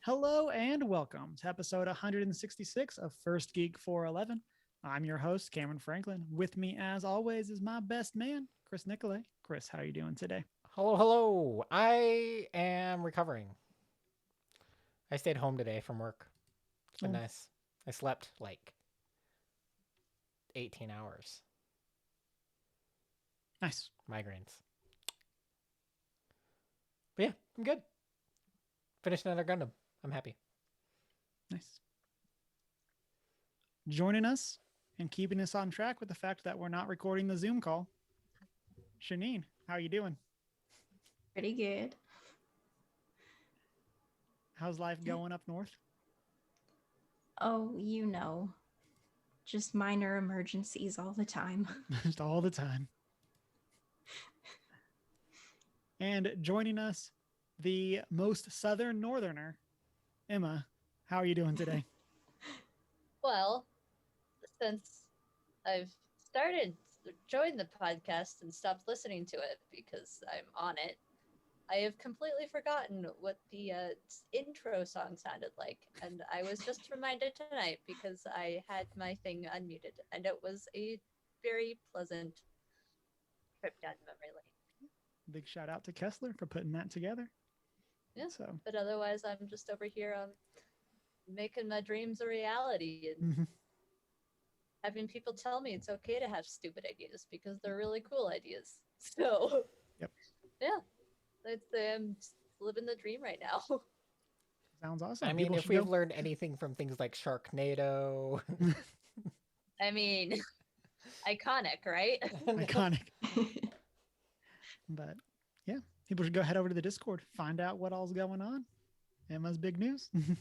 Hello and welcome to episode 166 of First Geek 411. I'm your host, Cameron Franklin. With me, as always, is my best man, Chris Nicolay. Chris, how are you doing today? Hello. I am recovering. I stayed home today from work. It's been Oh, nice. I slept like 18 hours. nice. Migraines. But yeah, I'm good. Finished another Gundam. I'm happy. Nice. Joining us and keeping us on track with the fact that we're not recording the Zoom call, Shanine, how are you doing? Pretty good. How's life going up north? Oh, just minor emergencies all the time. Just all the time. And joining us, the most southern northerner, Emma. How are you doing today? Well, since I've joined the podcast and stopped listening to it because I'm on it, I have completely forgotten what the intro song sounded like. And I was just reminded tonight because I had my thing unmuted, and it was a very pleasant trip down memory lane. Big shout out to Kessler for putting that together. Yeah. So, But otherwise, I'm just over here making my dreams a reality and having people tell me it's okay to have stupid ideas because they're really cool ideas. So, Yep. Yeah, I'm living the dream right now. Sounds awesome. I mean, People if should we've go- learned anything from things like Sharknado. I mean, iconic, right? Iconic. But yeah, people should go head over to the Discord, find out what all's going on. Emma's big news. Woo!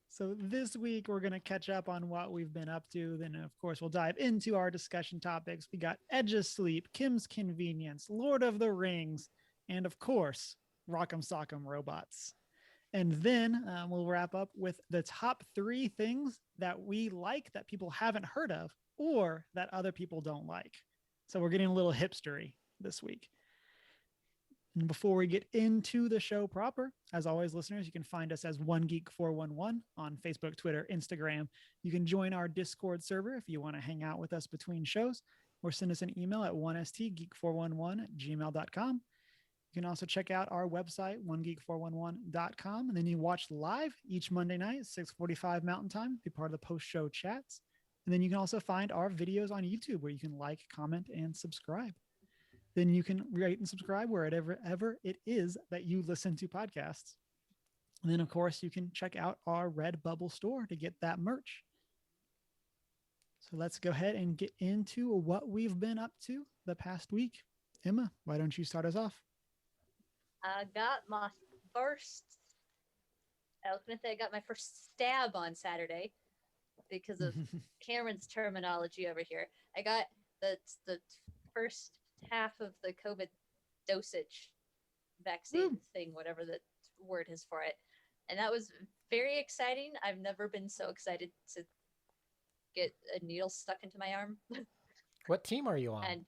So this week we're going to catch up on what we've been up to. Then of course we'll dive into our discussion topics. We got Edge of Sleep, Kim's Convenience, Lord of the Rings, and of course Rock'em Sock'em Robots. And then we'll wrap up with the top 3 things that we like that people haven't heard of or that other people don't like. So we're getting a little hipstery this week. And before we get into the show proper, as always, listeners, you can find us as One Geek 411 on Facebook, Twitter, Instagram. You can join our Discord server if you want to hang out with us between shows, or send us an email at 1stgeek411@gmail.com. You can also check out our website, onegeek411.com, and then you watch live each Monday night, 6:45 Mountain Time, be part of the post-show chats. And then you can also find our videos on YouTube where you can like, comment, and subscribe. Then you can rate and subscribe wherever it is that you listen to podcasts. And then, of course, you can check out our Redbubble store to get that merch. So let's go ahead and get into what we've been up to the past week. Emma, why don't you start us off? I got my first. I was gonna say I got my first stab on Saturday because of Cameron's terminology over here. I got the first half of the COVID dosage vaccine thing, whatever the word is for it. And that was very exciting. I've never been so excited to get a needle stuck into my arm. What team are you on? And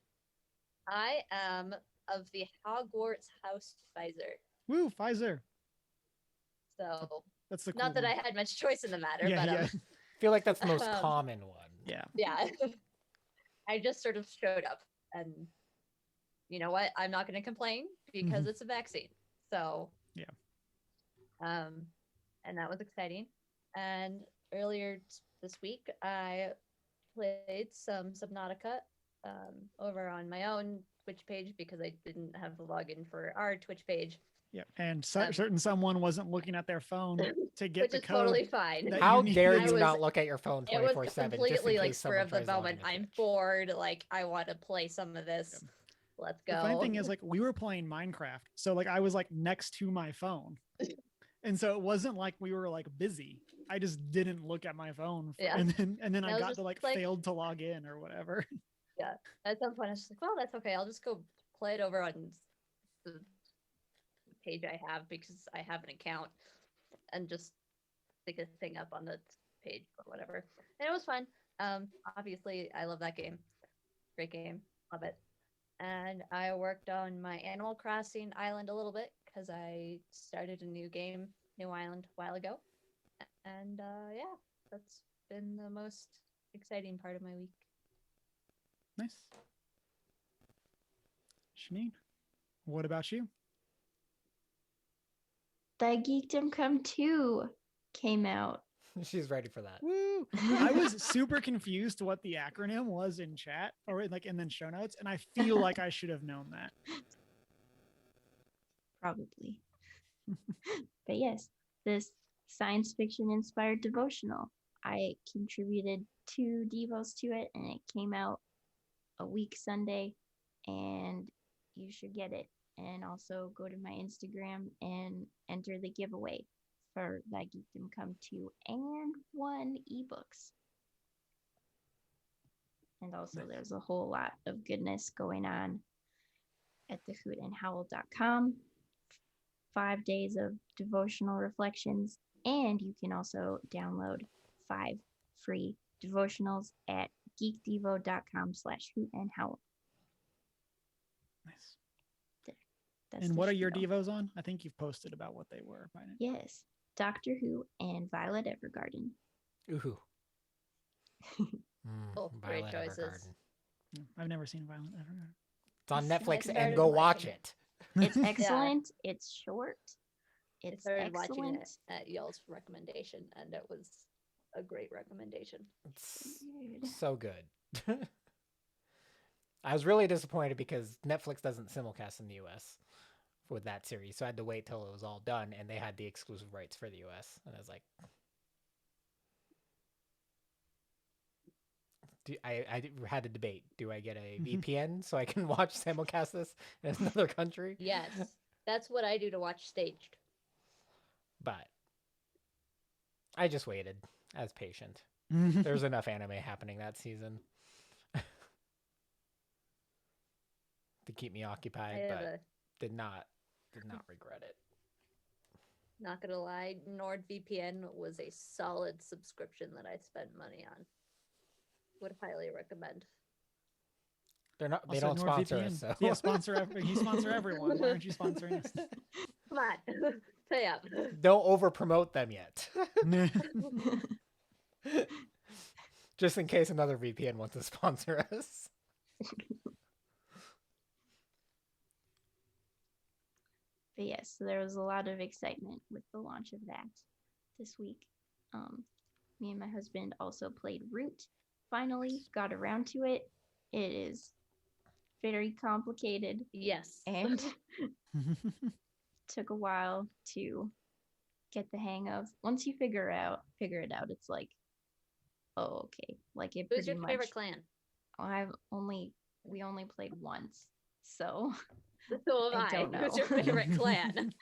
I am of the Hogwarts House Pfizer. Woo, Pfizer. So That's the cool not that one. I had much choice in the matter, Yeah, but yeah. I feel like that's the most common one. Yeah. yeah. I just sort of showed up, and you know what? I'm not going to complain because it's a vaccine. So yeah. And that was exciting. And earlier this week, I played some Subnautica over on my own Twitch page because I didn't have the login for our Twitch page. Yeah, and certain someone wasn't looking at their phone to get which the is code. totally fine. How dare I you was- not look at your phone It was 24/7? completely like spur someone of the tries to log moment. into I'm Twitch. bored. Like I want to play some of this. Let's go. The funny thing is, like, we were playing Minecraft, so like I was like next to my phone, and so it wasn't like we were like busy. I just didn't look at my phone, Yeah. and then I I was got just to like like- failed to log in or whatever. Yeah. At some point, I was just like, well, that's okay. I'll just go play it over on the page I have because I have an account, and just stick a thing up on the page or whatever. And it was fun. Obviously, I love that game. Great game. Love it. And I worked on my Animal Crossing island a little bit because I started a new game, New Island, a while ago. And yeah, that's been the most exciting part of my week. Nice. Shanine, what about you? The Geekdom Come 2 came out. She's ready for that. Woo! I was super confused what the acronym was in chat or like and then show notes, and I feel like I should have known that. Probably. But yes, this science fiction inspired devotional. I contributed 2 devos to it, and it came out a week Sunday, and you should get it. And also go to my Instagram and enter the giveaway for that Geekdom Come 2 and 1 ebooks. And also there's a whole lot of goodness going on at thehootandhowl.com. 5 days of devotional reflections, and you can also download 5 free devotionals at geekdevo.com/hootandhowl. Nice. That's And the what are your spiel. devos on? I think you've posted about what they were by now. Yes, Doctor Who and Violet Evergarden. Ooh. Both great Violet choices. Evergarden. Yeah, I've never seen Violent ever. It's on I Netflix, started and go watch watching it. It's excellent. It's short. I It's started watching excellent. it at y'all's recommendation, and it was a great recommendation. It's Weird. so good. I was really disappointed because Netflix doesn't simulcast in the US with that series, so I had to wait till it was all done, and they had the exclusive rights for the US, and I was like, I had to debate: do I get a VPN so I can watch simulcast this in another country? Yes, that's what I do to watch staged. But I just waited. I was patient. There's enough anime happening that season to keep me occupied, but did not regret it. Not gonna lie, NordVPN was a solid subscription that I spent money on. Would highly recommend. They're not. They Also, don't sponsor NordVPN. us. So Yeah, you sponsor everyone. Why aren't you sponsoring us? Come on, pay up. don't over promote them yet. Just in case another VPN wants to sponsor us. But yes, so there was a lot of excitement with the launch of that this week. Me and my husband also played Root. Finally got around to it. It is very complicated Yes. and took a while to get the hang of. Once you figure it out, it's like, oh, okay. Like it Who's pretty your much. favorite clan? We only played once, so So am I I. don't know. Who's your favorite clan?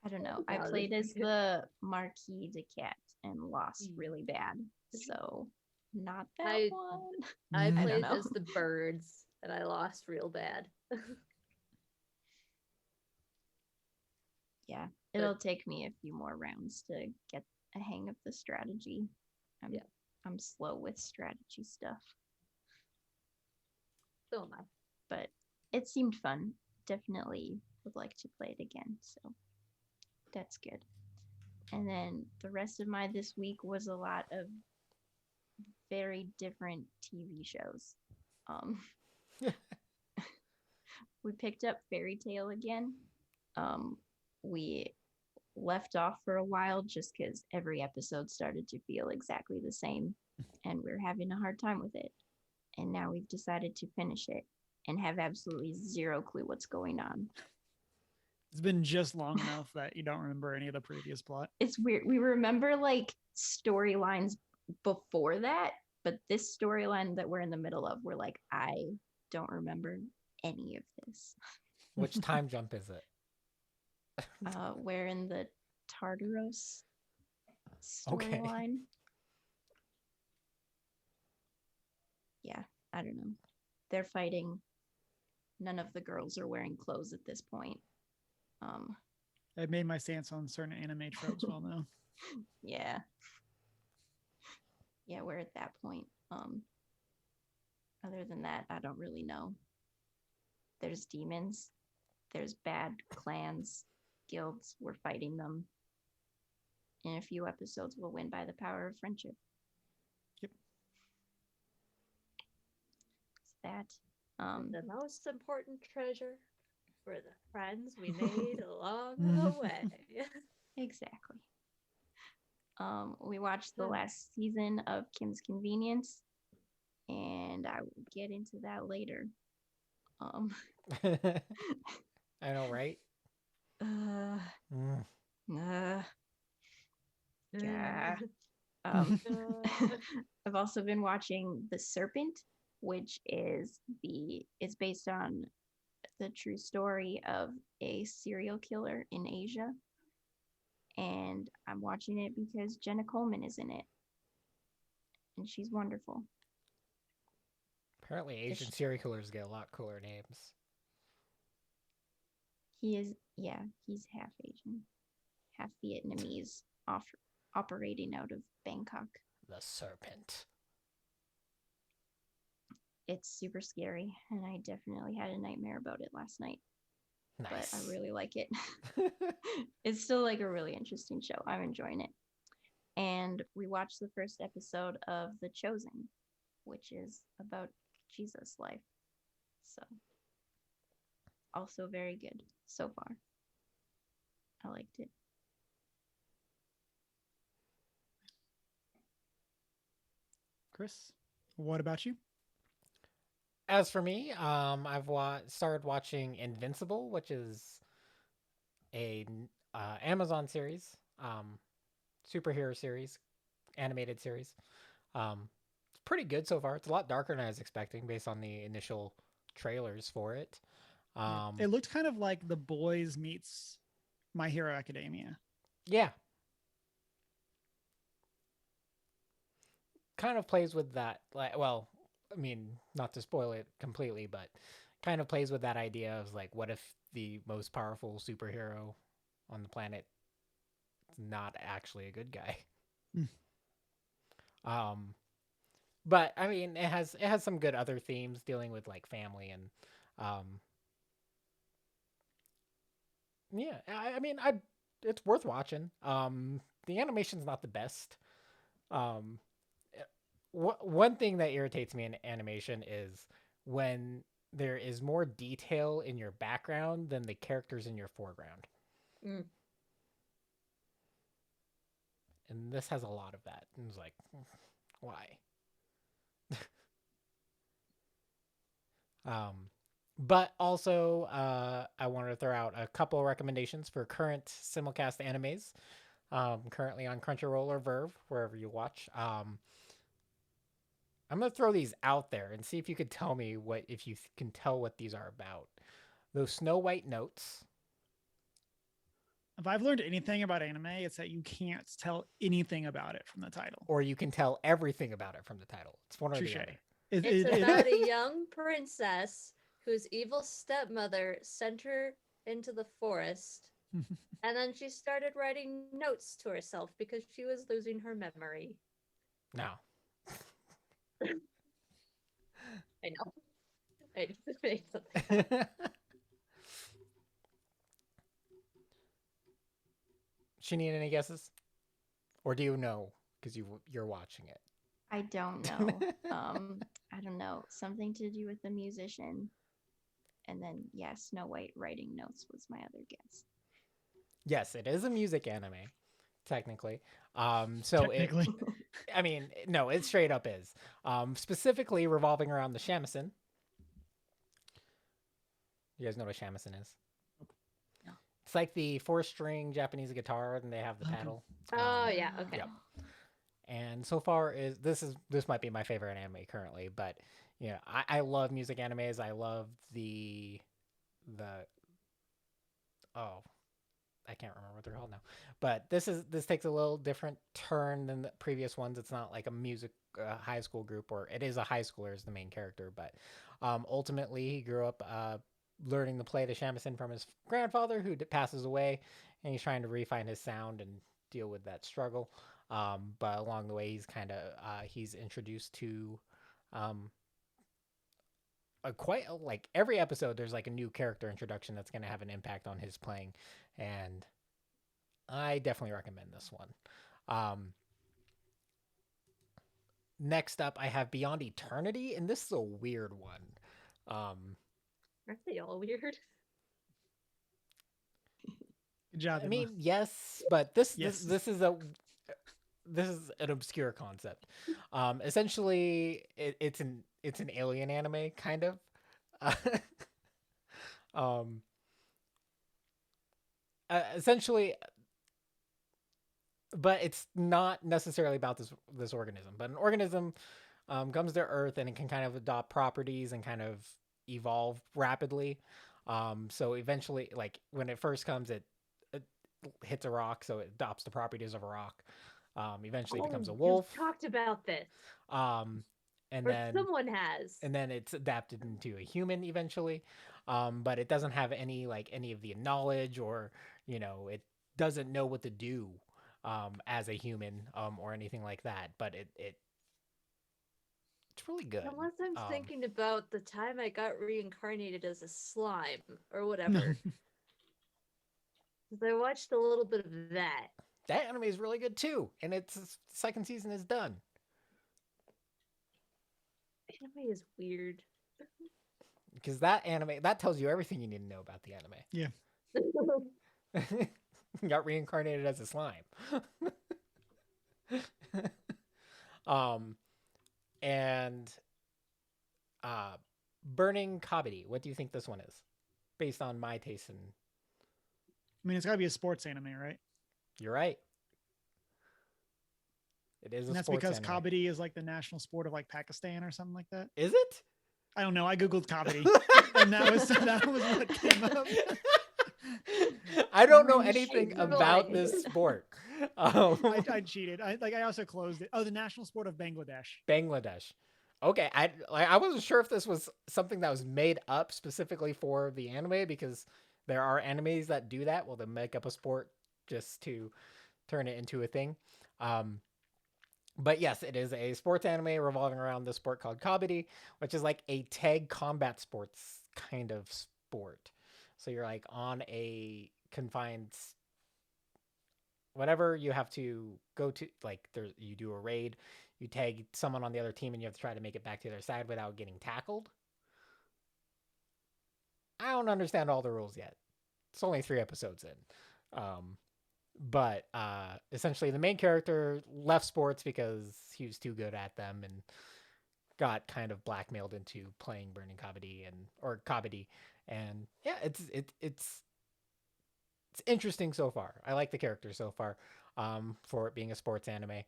I don't know. I Wow, played this as is good. the Marquis de Cat and lost Mm. really bad, so not that I- one. I don't played know. as the birds, and I lost real bad. Yeah, it'll take me a few more rounds to get a hang of the strategy. I'm slow with strategy stuff, So am I. but it seemed fun. Definitely would like to play it again, so that's good. And then the rest of my this week was a lot of very different TV shows. We picked up Fairy Tale again. We left off for a while just because every episode started to feel exactly the same, and we're having a hard time with it. And now we've decided to finish it and have absolutely zero clue what's going on. It's been just long enough that you don't remember any of the previous plot. It's weird. We remember like storylines before that, but this storyline that we're in the middle of, we're like, I don't remember any of this. Which time jump is it? We're in the Tartaros Okay. storyline. Yeah, I don't know. They're fighting. None of the girls are wearing clothes at this point. I've made my stance on certain anime tropes well now. Yeah. Yeah, we're at that point. Other than that, I don't really know. There's demons. there's bad clans, guilds. We're fighting them. In a few episodes, we'll win by the power of friendship. Yep. It's that. The most important treasure for the friends we made along the way. Exactly. We watched the last season of Kim's Convenience, and I will get into that later. I know, right? Mm. Yeah. I've also been watching The Serpent, which is it's based on the true story of a serial killer in Asia. And I'm watching it because Jenna Coleman is in it. And she's wonderful. Apparently, Asian serial killers get a lot cooler names. He's half Asian, half Vietnamese, operating out of Bangkok. The Serpent. It's super scary, and I definitely had a nightmare about it last night. Nice. But I really like it. It's still like a really interesting show. I'm enjoying it. And we watched the first episode of The Chosen, which is about Jesus' life. So, also very good so far. I liked it. Chris, what about you? As for me, I've started watching Invincible, which is a Amazon series, superhero series, animated series. It's pretty good so far. It's a lot darker than I was expecting based on the initial trailers for it. It looked kind of like The Boys meets My Hero Academia. Yeah. Kind of plays with that, like, well, I mean, not to spoil it completely, but kind of plays with that idea of like, what if the most powerful superhero on the planet is not actually a good guy? But I mean, it has some good other themes dealing with like family and, yeah. I mean, it's worth watching. The animation's not the best. One thing that irritates me in animation is when there is more detail in your background than the characters in your foreground. Mm. And this has a lot of that. And it's like, why? But also, I wanted to throw out a couple of recommendations for current simulcast animes. Currently on Crunchyroll or Verve, wherever you watch. I'm gonna throw these out there and see if you could tell me if you can tell what these are about. Those Snow White notes. If I've learned anything about anime, it's that you can't tell anything about it from the title. Or you can tell everything about it from the title. It's one or Touché. the other. It's about a young princess whose evil stepmother sent her into the forest. And then she started writing notes to herself because she was losing her memory. No. I know. I just made something. Shani, any guesses? Or do you know because you're watching it? I don't know. I don't know. Something to do with the musician. And then, yeah, Snow White writing notes was my other guess. Yes, it is a music anime, technically. Technically. I mean, no, it straight up is. Specifically revolving around the shamisen. You guys know what a shamisen is? No. It's like the 4-string Japanese guitar, and they have the paddle. Oh yeah, okay. Yep. And so far this might be my favorite anime currently, but yeah, I love music animes. I love the I can't remember what they're called now, but this takes a little different turn than the previous ones. It's not like a music high school group, or it is a high schooler as the main character, but ultimately he grew up learning to play the shamisen from his grandfather, who passes away, and he's trying to refine his sound and deal with that struggle. But along the way, he's introduced to like every episode there's like a new character introduction that's going to have an impact on his playing, and I definitely recommend this one. Next up I have Beyond Eternity, and this is a weird one. Aren't they all weird? Good job. I Emma. mean, yes, but this Yes. this is an obscure concept. Essentially, it's an alien anime kind of. um, Essentially, but it's not necessarily about this organism. But an organism comes to Earth and it can kind of adopt properties and kind of evolve rapidly. So eventually, like when it first comes, it hits a rock, so it adopts the properties of a rock. Eventually becomes a wolf. You've talked about this. And or then someone has. and then it's adapted into a human eventually. But it doesn't have any of the knowledge, or it doesn't know what to do as a human or anything like that. But it's really good. Unless I'm thinking about the time I got reincarnated as a slime or whatever. I watched a little bit of that. That anime is really good too, and its second season is done. Anime is weird. Because that anime, that tells you everything you need to know about the anime. Yeah. Got reincarnated as a slime. And Burning Kabaddi. What do you think this one is? Based on my taste in... I mean, it's got to be a sports anime, right? You're right. It is And a that's sports because anime. kabaddi is like the national sport of like Pakistan or something like that. Is it? I don't know. I googled kabaddi, and that was what came up. I don't know anything about this sport. I cheated. I also closed it. Oh, the national sport of Bangladesh. Bangladesh. Okay, I wasn't sure if this was something that was made up specifically for the anime, because there are animes that do that. Well, they make up a sport just to turn it into a thing. But yes, it is a sports anime revolving around the sport called kabaddi, which is like a tag combat sports kind of sport. So you're like on a confined whatever, you have to go to, like you do a raid, you tag someone on the other team, and you have to try to make it back to their side without getting tackled. I don't understand all the rules yet. It's only 3 episodes in. But essentially the main character left sports because he was too good at them and got kind of blackmailed into playing Burning Kabaddi or Kabaddi. And yeah, it's interesting so far. I like the character so far for it being a sports anime.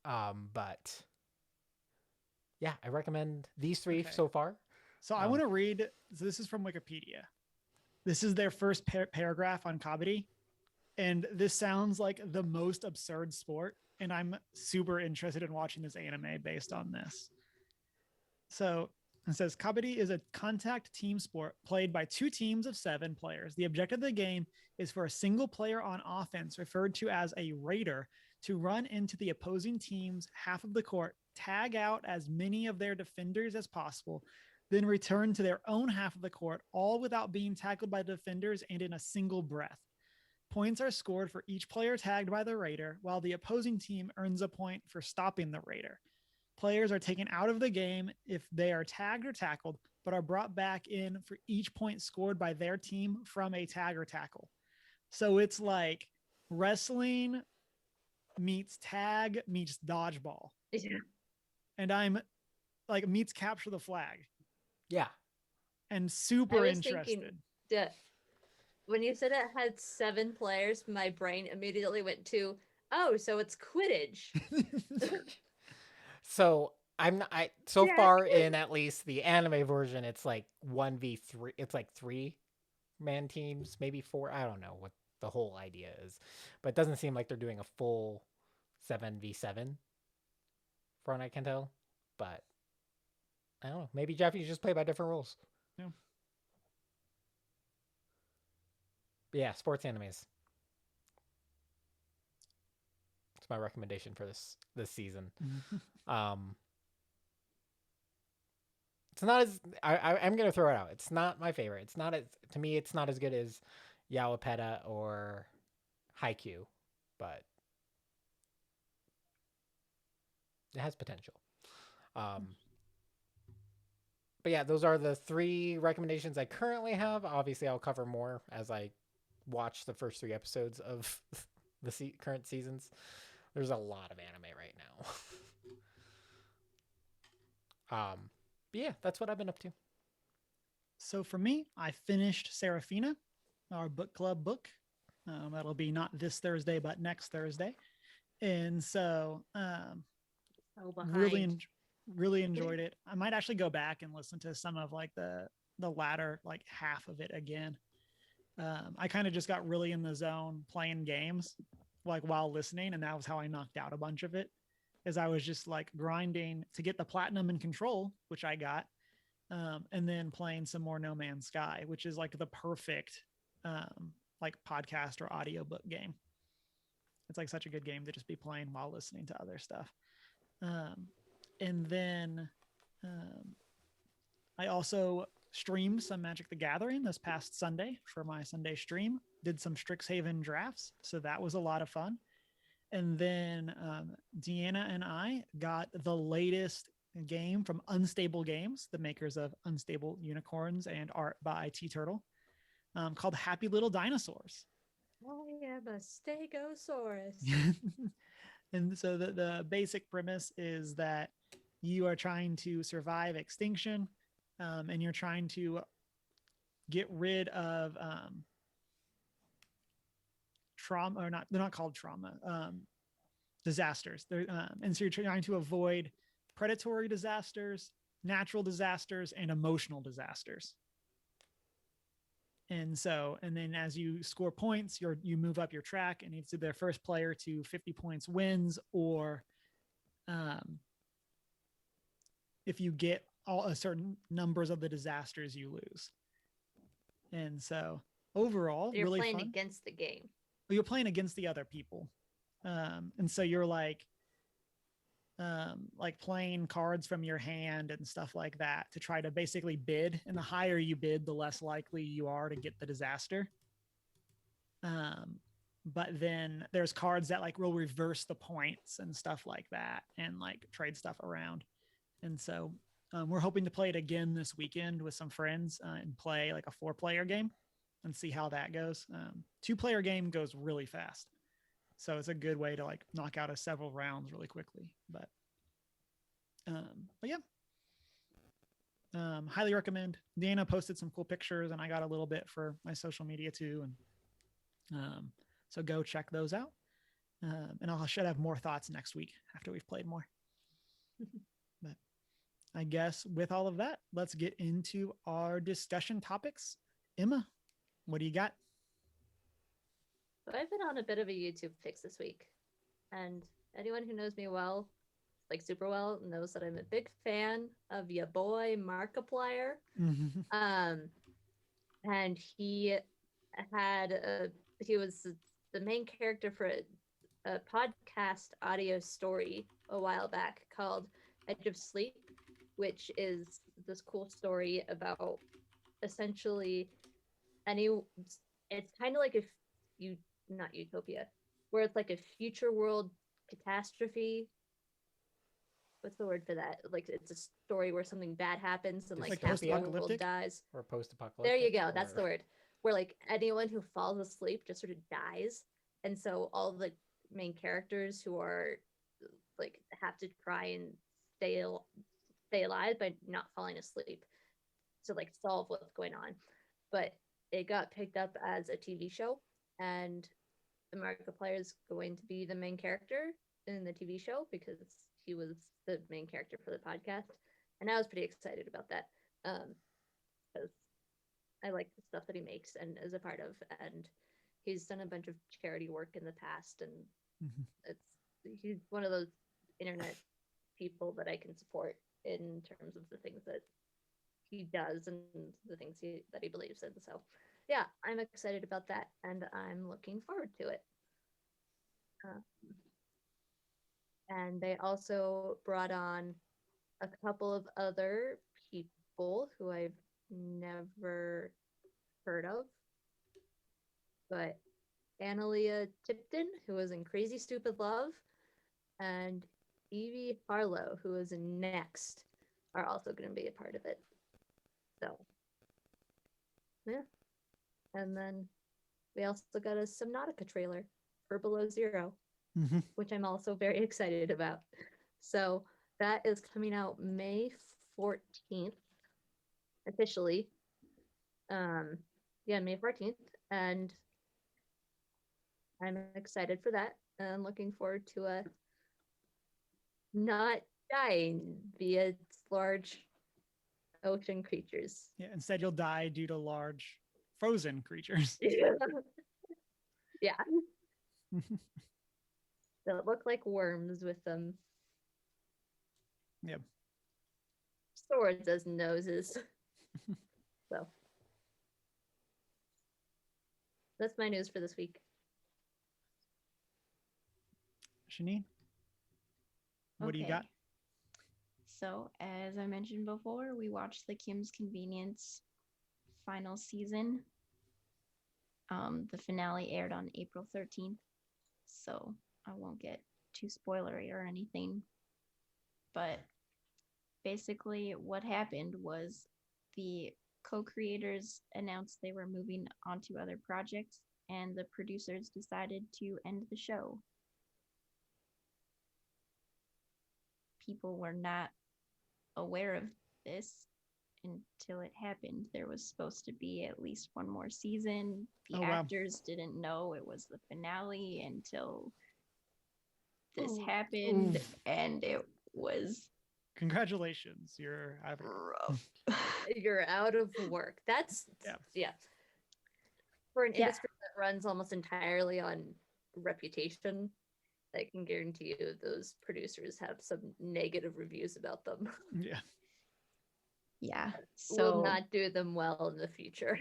But yeah, I recommend these 3 so far. So I want to read. So this is from Wikipedia. This is their first paragraph on kabaddi, and this sounds like the most absurd sport, and I'm super interested in watching this anime based on this. So it says kabaddi is a contact team sport played by 2 teams of 7 players. The objective of the game is for a single player on offense, referred to as a raider, to run into the opposing team's half of the court, tag out as many of their defenders as possible, then return to their own half of the court, all without being tackled by the defenders and in a single breath. Points are scored for each player tagged by the raider, while the opposing team earns a point for stopping the raider. Players are taken out of the game if they are tagged or tackled, but are brought back in for each point scored by their team from a tag or tackle. So it's like wrestling meets tag meets dodgeball. Yeah. And I'm like meets capture the flag. Yeah. And super interested. When you said it had 7 players, my brain immediately went to, oh, so it's Quidditch. So far in at least the anime version, it's like 1v3. It's like 3-man teams, maybe 4. I don't know what the whole idea is, but it doesn't seem like they're doing a full 7v7 from what I can tell. But I don't know. Maybe Japanese just play by different rules. Yeah. But yeah, sports animes. That's my recommendation for this season. Mhm. It's not as I'm gonna throw it out. It's not my favorite. It's not as to me. It's not as good as Yawapeta or Haikyuu, but it has potential. Um, but yeah, those are the 3 recommendations I currently have. Obviously, I'll cover more as I watch the first 3 episodes of the current seasons. There's a lot of anime right now. But yeah, that's what I've been up to. So for me, I finished Serafina, our book club book. That'll be not this Thursday, but next Thursday. And so So really, behind. really enjoyed it. I might actually go back and listen to some of like the latter like half of it again. I kind of just got really in the zone playing games like while listening, and that was how I knocked out a bunch of it. As I was just like grinding to get the platinum in Control, which I got, and then playing some more No Man's Sky, which is like the perfect like podcast or audiobook game. It's like such a good game to just be playing while listening to other stuff. Um, and then I also streamed some Magic the Gathering this past Sunday for my Sunday stream. Did some Strixhaven drafts, so that was a lot of fun. And then Deanna and I got the latest game from Unstable Games, the makers of Unstable Unicorns and art by T Turtle, called Happy Little Dinosaurs. I am a Stegosaurus. And so the basic premise is that you are trying to survive extinction, and you're trying to get rid of trauma, or not, they're not called trauma, disasters. And so you're trying to avoid predatory disasters, natural disasters, and emotional disasters. And so, and then as you score points, you move up your track, and either the first player to 50 points wins, or if you get all a certain numbers of the disasters, you lose. And so overall, You're really playing fun. against the game. You're playing against the other people. And so you're like playing cards from your hand and stuff like that to try to basically bid. And the higher you bid, the less likely you are to get the disaster. But then there's cards that like will reverse the points and stuff like that, and like trade stuff around. And so we're hoping to play it again this weekend with some friends and play like a 4-player game and see how that goes. 2-player game goes really fast, so it's a good way to like knock out several rounds really quickly. But yeah, highly recommend. Dana posted some cool pictures, and I got a little bit for my social media too, and so go check those out. And I should have more thoughts next week after we've played more. But I guess with all of that, let's get into our discussion topics. Emma, what do you got? So I've been on a bit of a YouTube fix this week, and anyone who knows me well, like super well, knows that I'm a big fan of your boy Markiplier. And he was the main character for a podcast audio story a while back called Edge of Sleep, which is this cool story about essentially it's kind of like not utopia, where it's like a future world catastrophe. What's the word for that? Like it's a story where something bad happens and like half the world dies. Or post-apocalyptic. There you go. That's the word. Where like anyone who falls asleep just sort of dies, and so all the main characters who are like have to try and stay alive by not falling asleep to like solve what's going on. But it got picked up as a TV show, and Markiplier is going to be the main character in the TV show because he was the main character for the podcast, and I was pretty excited about that because I like the stuff that he makes and is a part of, and he's done a bunch of charity work in the past, and he's one of those internet people that I can support in terms of the things that he does and the things that he believes in. So yeah, I'm excited about that, and I'm looking forward to it. And they also brought on a couple of other people who I've never heard of. But Analia Tipton, who was in Crazy Stupid Love, and Evie Harlow, who is in Next, are also going to be a part of it. So, yeah. And then we also got a Subnautica trailer for Below Zero, which I'm also very excited about. So that is coming out May 14th, officially. Yeah, May 14th. And I'm excited for that. And I'm looking forward to not dying via large ocean creatures. Yeah, instead you'll die due to large frozen creatures. Yeah. That look like worms with them. Yep. Swords as noses. So that's my news for this week. Shanine, what do you got? So, as I mentioned before, we watched the Kim's Convenience final season. The finale aired on April 13th, so I won't get too spoilery or anything. But basically, what happened was the co-creators announced they were moving on to other projects, and the producers decided to end the show. People were not aware of this until it happened. There was supposed to be at least one more season. The actors didn't know it was the finale until this happened, and it was congratulations, you're out of rough. You're out of work. That's yeah. For an industry that runs almost entirely on reputation, I can guarantee you those producers have some negative reviews about them. Yeah. Yeah. So will not do them well in the future.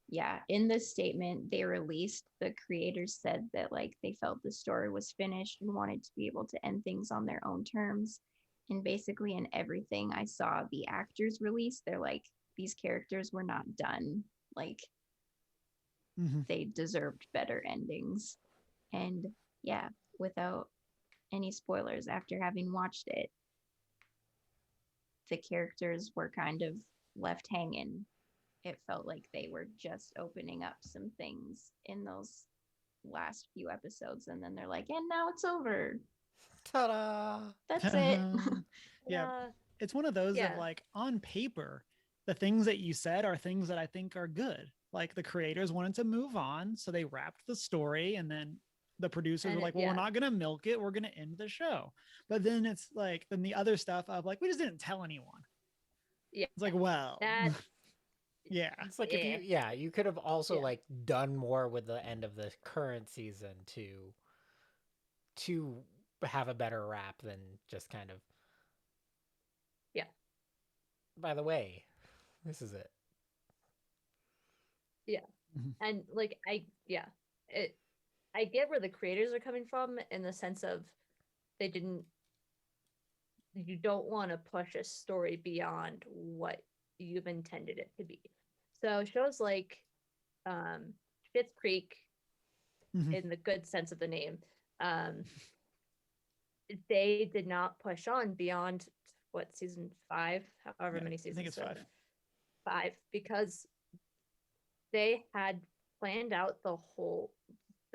Yeah. In the statement they released, the creators said that like they felt the story was finished and wanted to be able to end things on their own terms. And basically in everything I saw the actors release, they're like, these characters were not done. Like they deserved better endings. And yeah, without any spoilers, after having watched it, the characters were kind of left hanging. It felt like they were just opening up some things in those last few episodes, and then they're like, and now it's over. Ta-da! That's it. Yeah. It's one of those of like, on paper, the things that you said are things that I think are good. Like the creators wanted to move on, so they wrapped the story, and then the producers were like, well, we're not going to milk it. We're going to end the show. But then it's like, then the other stuff of like, we just didn't tell anyone. Yeah. It's like, well, yeah. It's like, if you could have also like done more with the end of the current season to have a better wrap than just kind of. Yeah. By the way, this is it. Yeah. And like, I get where the creators are coming from in the sense of you don't want to push a story beyond what you've intended it to be. So shows like Schitt's Creek, in the good sense of the name, they did not push on beyond season 5, however many seasons. I think it's 5. 5, because they had planned out the whole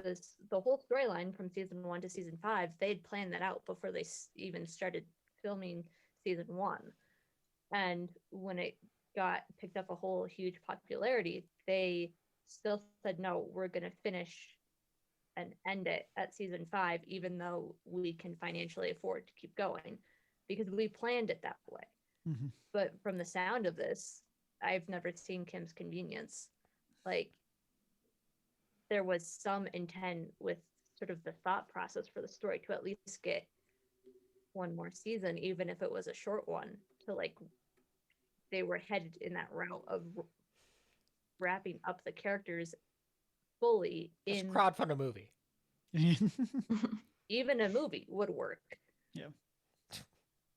storyline from season 1 to season 5. They had planned that out before they even started filming season 1. And when it got picked up a whole huge popularity, they still said, no, we're going to finish and end it at season 5, even though we can financially afford to keep going, because we planned it that way. But from the sound of this, I've never seen Kim's Convenience. Like, there was some intent with sort of the thought process for the story to at least get one more season, even if it was a short one, to like, they were headed in that route of wrapping up the characters fully in crowdfund a movie. even a movie would work.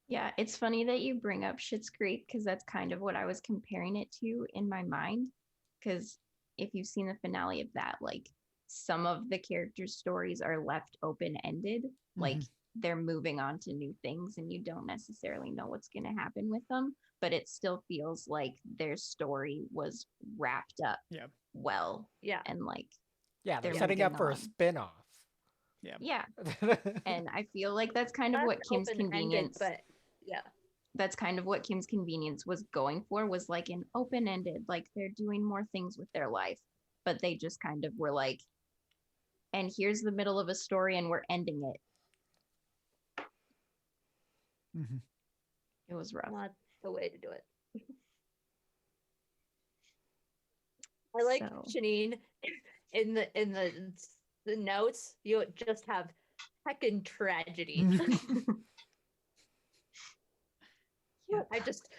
Yeah, it's funny that you bring up Schitt's Creek because that's kind of what I was comparing it to in my mind. Because if you've seen the finale of that, like some of the characters' stories are left open-ended, like they're moving on to new things and you don't necessarily know what's going to happen with them, but it still feels like their story was wrapped up well. Yeah. And like, Yeah, they're they're setting up moving for a on. spin-off. Yeah. And I feel like that's kind of Not what Kim's open-ended, Convenience, but yeah. that's kind of what Kim's Convenience was going for, was like an open-ended, like they're doing more things with their life, but they just kind of were like, and here's the middle of a story and we're ending it. It was rough. Not the way to do it. I like Janine in the notes. You just have heckin' tragedy. I just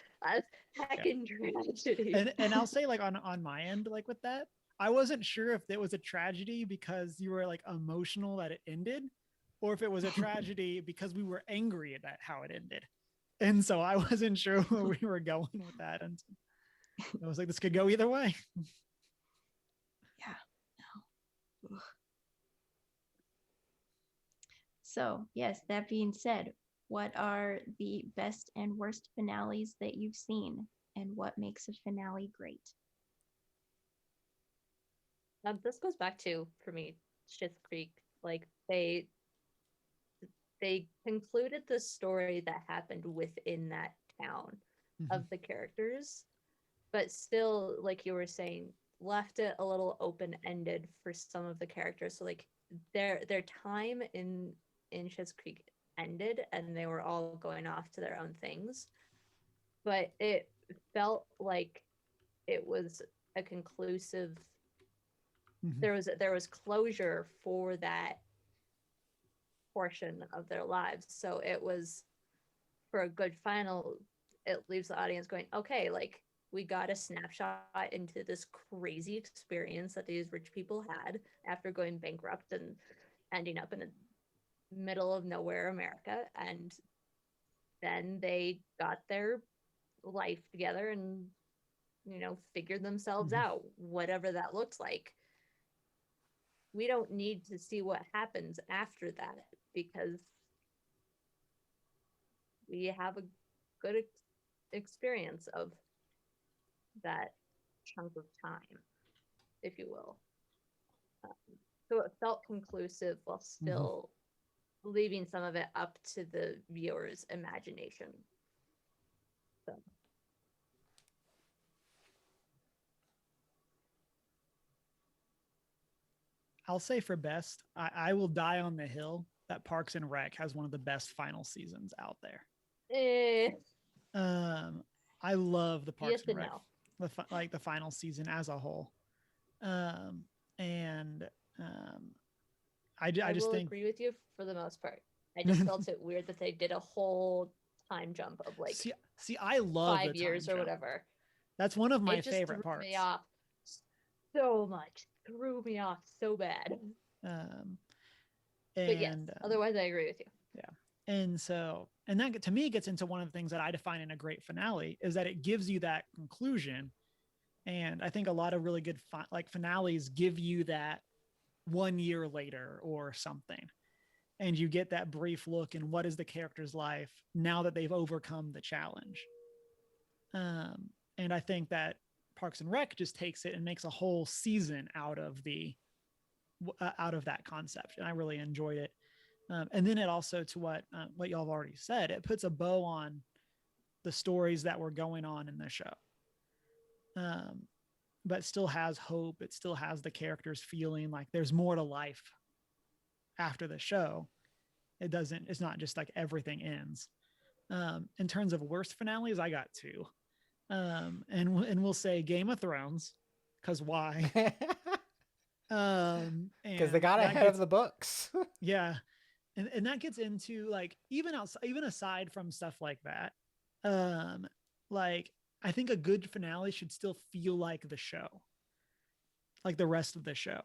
heckin' tragedy. And I'll say, like, on my end, like with that, I wasn't sure if it was a tragedy because you were like emotional that it ended, or if it was a tragedy because we were angry at how it ended. And so I wasn't sure where we were going with that. And I was like, this could go either way. Yeah. No. So, yes, that being said, what are the best and worst finales that you've seen, and what makes a finale great? This goes back to, for me, Schitt's Creek. Like they concluded the story that happened within that town of the characters, but still, like you were saying, left it a little open-ended for some of the characters. So like their time in Schitt's Creek ended and they were all going off to their own things, but it felt like it was a conclusive, there was closure for that portion of their lives. So it was, for a good final, it leaves the audience going, okay, like we got a snapshot into this crazy experience that these rich people had after going bankrupt and ending up in the middle of nowhere America, and then they got their life together and figured themselves out, whatever that looks like. We don't need to see what happens after that because we have a good experience of that chunk of time, if you will. So it felt conclusive while still leaving some of it up to the viewer's imagination. So. I'll say for best, I will die on the hill that Parks and Rec has one of the best final seasons out there. I love the Parks and Rec, the final season as a whole. I just think, agree with you for the most part. I just felt it weird that they did a whole time jump of like see I love 5 years or whatever. That's one of my favorite parts. Me off so much. Threw me off so bad. But yes, otherwise I agree with you. Yeah. And that to me gets into one of the things that I define in a great finale is that it gives you that conclusion. And I think a lot of really good finales give you that 1 year later or something. And you get that brief look in what is the character's life now that they've overcome the challenge. And I think that Parks and Rec just takes it and makes a whole season out of that concept. And I really enjoyed it. And then it also, to what y'all have already said, it puts a bow on the stories that were going on in the show. But still has hope. It still has the characters feeling like there's more to life after the show. It's not just like everything ends. In terms of worst finales, I got two. And we'll say Game of Thrones, because why? Because they got ahead of the books. Yeah. And that gets into like, even aside from stuff like that, like I think a good finale should still feel like the show, like the rest of the show.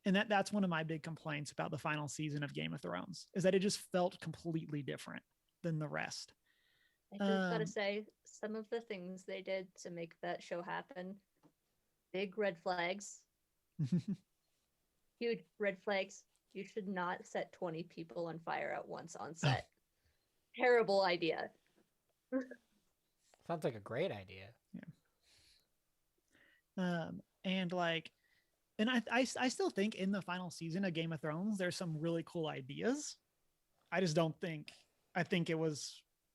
And that's one of my big complaints about the final season of Game of Thrones, is that it just felt completely different than the rest. I just gotta say, some of the things they did to make that show happen, big red flags, huge red flags. You should not set 20 people on fire at once on set. Terrible idea. Sounds like a great idea. And like, and I still think in the final season of Game of Thrones, there's some really cool ideas. I just don't think, I think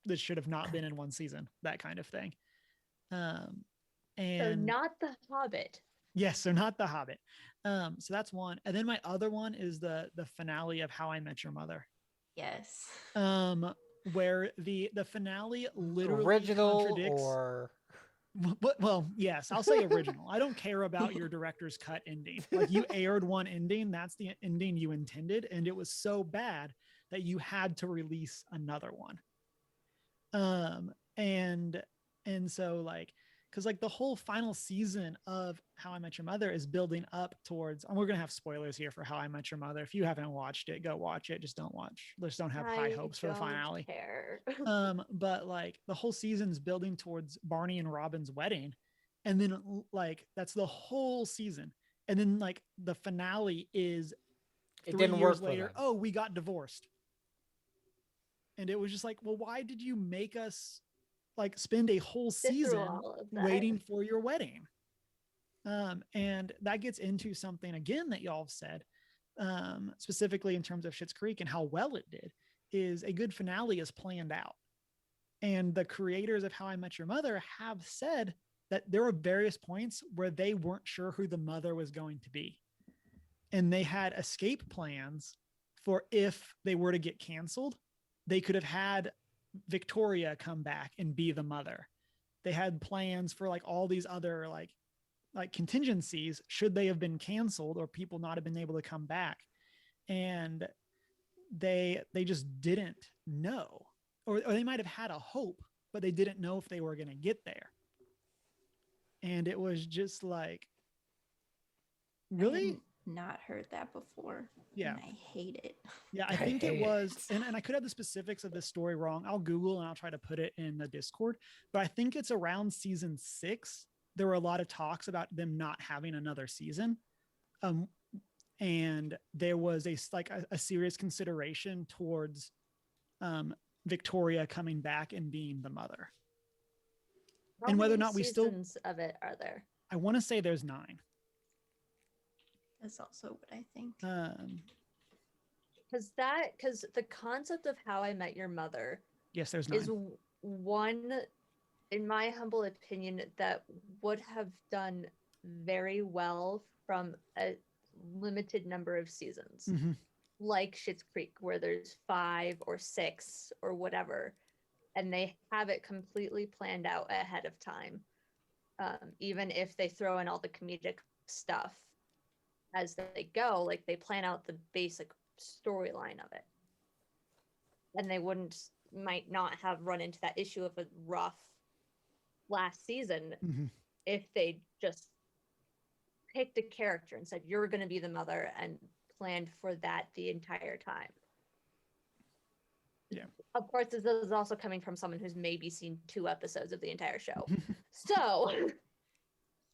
this should have not been in one season, that kind of thing. And so not The Hobbit. Yes, so not The Hobbit. So that's one. And then my other one is the finale of How I Met Your Mother. Yes. Where the finale literally Original contradicts. or Well, yes, I'll say original. I don't care about your director's cut ending. Like, you aired one ending, that's the ending you intended, and it was so bad that you had to release another one. And so, like, because like the whole final season of How I Met Your Mother is building up towards, and we're gonna have spoilers here for How I Met Your Mother. If you haven't watched it, go watch it. Just don't have high hopes for the finale. Care. But like the whole season's building towards Barney and Robin's wedding, and then like that's the whole season, and then like the finale is it didn't work later. Oh, we got divorced, and it was just like, well, why did you make us like spend a whole season waiting for your wedding? And that gets into something again that y'all have said, specifically in terms of Schitt's Creek and how well it did, is a good finale is planned out. And the creators of How I Met Your Mother have said that there were various points where they weren't sure who the mother was going to be. And they had escape plans for if they were to get canceled, they could have had Victoria come back and be the mother. They had plans for like all these other like contingencies should they have been canceled or people not have been able to come back. And they just didn't know, or they might have had a hope, but they didn't know if they were going to get there. And it was just like, really? Not heard that before. Yeah. And I hate it. Yeah, I think it was, and I could have the specifics of this story wrong. I'll Google and I'll try to put it in the Discord, but I think it's around season 6. There were a lot of talks about them not having another season. And there was a serious consideration towards Victoria coming back and being the mother. And whether or not we still of it are there. I want to say there's 9. That's also what I think. Because the concept of How I Met Your Mother, yes, there's 9. is one, in my humble opinion, that would have done very well from a limited number of seasons, like Schitt's Creek, where there's 5 or 6 or whatever, and they have it completely planned out ahead of time. Even if they throw in all the comedic stuff as they go, like they plan out the basic storyline of it, and they might not have run into that issue of a rough last season if they just picked a character and said you're going to be the mother and planned for that the entire time. Yeah, of course this is also coming from someone who's maybe seen 2 episodes of the entire show. So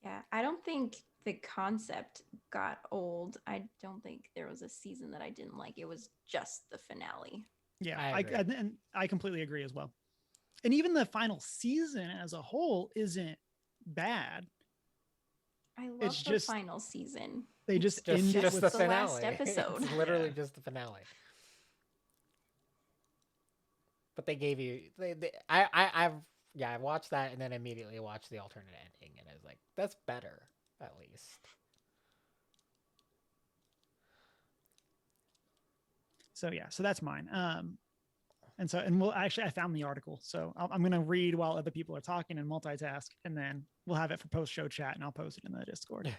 yeah, I don't think the concept got old. I don't think there was a season that I didn't like. It was just the finale. Yeah, I completely agree as well. And even the final season as a whole isn't bad. I love the final season. They just ended with the finale. Last episode. It's literally just the finale. But they gave you I watched that and then immediately watched the alternate ending, and I was like, that's better at least. So yeah, so that's mine. And we'll actually, I found the article, so I'm going to read while other people are talking and multitask, and then we'll have it for post-show chat, and I'll post it in the Discord.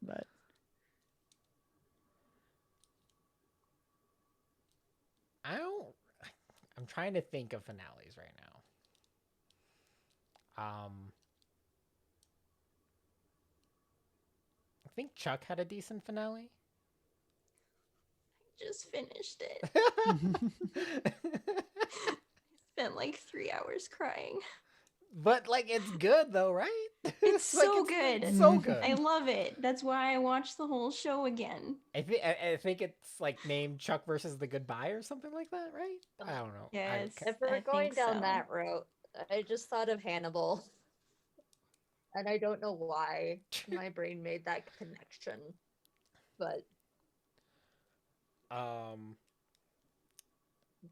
But I'm trying to think of finales right now. I think Chuck had a decent finale. just finished it. Spent like 3 hours crying. But like it's good though, right? It's like, so good. So good. I love it. That's why I watched the whole show again. I think it's like named Chuck versus the Goodbye or something like that, right? I don't know. Yes. If I we're going think down so. that route, I just thought of Hannibal. And I don't know why my brain made that connection. But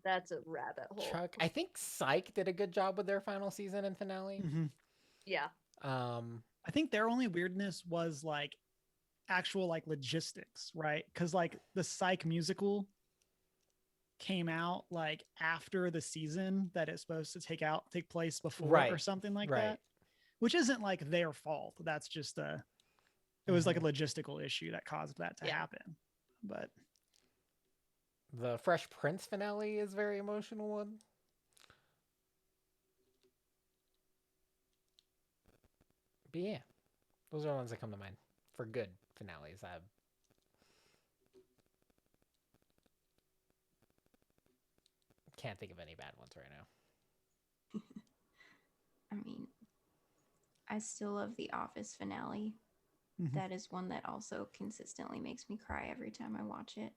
that's a rabbit hole. Chuck, I think Psych did a good job with their final season and finale. Yeah. I think their only weirdness was like actual like logistics, right? Because like the Psych musical came out like after the season that it's supposed to take place before, Right. or something like Right. that, which isn't like their fault. That's just it was like a logistical issue that caused that to happen. But the Fresh Prince finale is a very emotional one. But yeah, those are the ones that come to mind for good finales. I can't think of any bad ones right now. I mean, I still love the Office finale. That is one that also consistently makes me cry every time I watch it.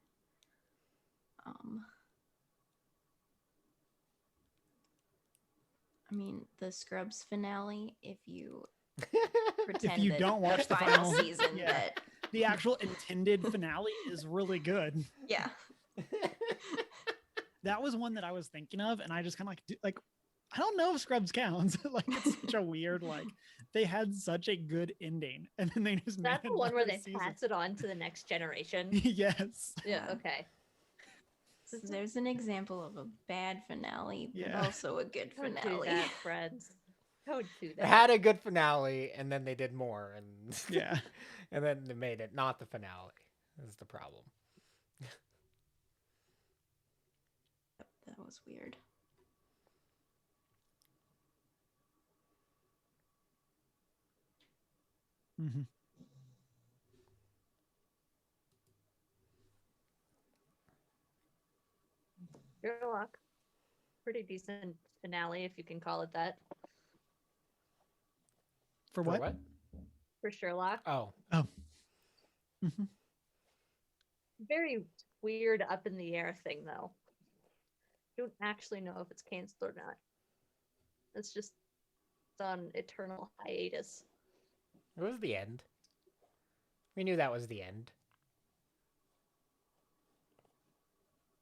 I mean, the Scrubs finale, if you pretend if you that don't watch the final season, yeah, the actual intended finale is really good. Yeah. That was one that I was thinking of, and I just kind of like I don't know if Scrubs counts. Like it's such a weird, like they had such a good ending, and then they just That's made the one where they season. pass it on to the next generation. Yes. Yeah. Okay. So there's an example of a bad finale, but Yeah. also a good Don't finale. do that, friends. Don't do It that. had a good finale, and then they did more, and Yeah. and then they made it not the finale. Is the problem. That was weird. Sherlock. Pretty decent finale, if you can call it that. For what? For Sherlock. Oh. Very weird up in the air thing, though. You don't actually know if it's canceled or not. It's just on eternal hiatus. It was the end. We knew that was the end.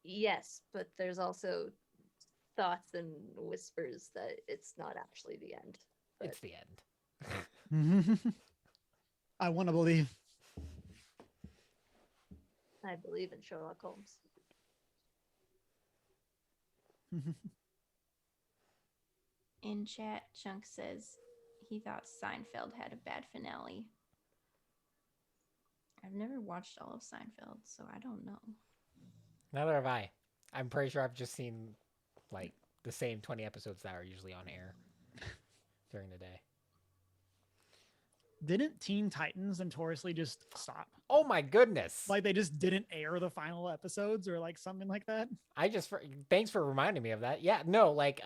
Yes, but there's also thoughts and whispers that it's not actually the end. But It's the end. I want to believe. I believe in Sherlock Holmes. In chat, Chunk says he thought Seinfeld had a bad finale. I've never watched all of Seinfeld, so I don't know. Neither have I. I'm pretty sure I've just seen like the same 20 episodes that are usually on air during the day. Didn't Teen Titans notoriously just stop? Oh my goodness. Like they just didn't air the final episodes or like something like that? Thanks for reminding me of that. Yeah, no, like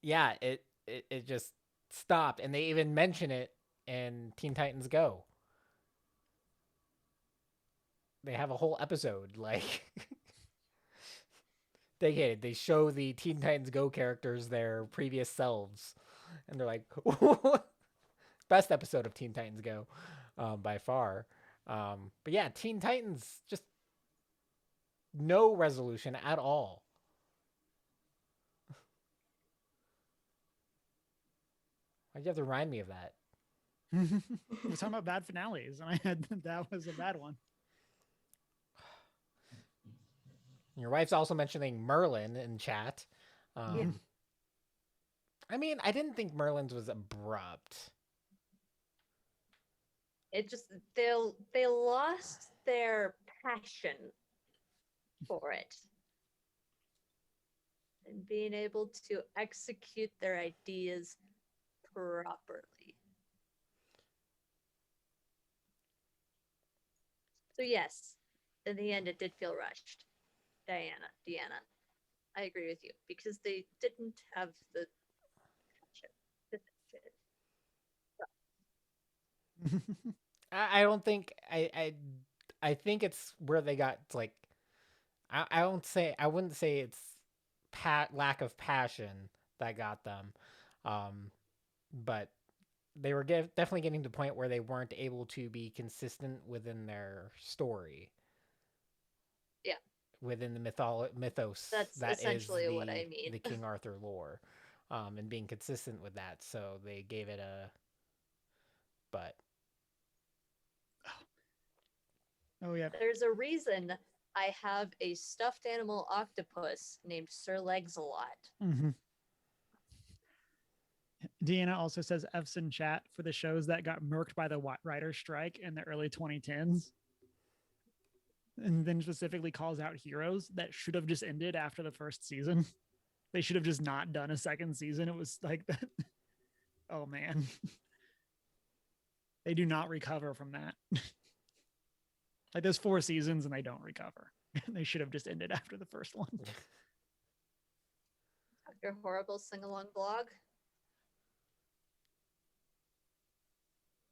yeah, it just stopped, and they even mention it in Teen Titans Go. They have a whole episode like dedicated. They show the Teen Titans Go characters their previous selves, and they're like, best episode of Teen Titans Go by far. But yeah, Teen Titans, just no resolution at all. Why'd you have to remind me of that? We're talking about bad finales, and I had that was a bad one. Your wife's also mentioning Merlin in chat. Yeah. I mean, I didn't think Merlin's was abrupt. It just they lost their passion for it and being able to execute their ideas properly. So yes, in the end, it did feel rushed. Deanna, I agree with you because they didn't have the I don't think I think it's where they got like I wouldn't say it's lack of passion that got them, but they were definitely getting to the point where they weren't able to be consistent within their story. Yeah. Within the mythos That's that is essentially what I mean. the King Arthur lore, and being consistent with that. So they gave it a, but Oh yeah. There's a reason I have a stuffed animal octopus named Sir Legs-a-Lot. Mm-hmm. Deanna also says F's in chat for the shows that got murked by the writer's strike in the early 2010s. And then specifically calls out Heroes that should have just ended after the first season. They should have just not done a second season. It was like that. Oh man. They do not recover from that. Like there's 4 seasons and they don't recover. They should have just ended after the first one. Dr. Horrible sing-along blog.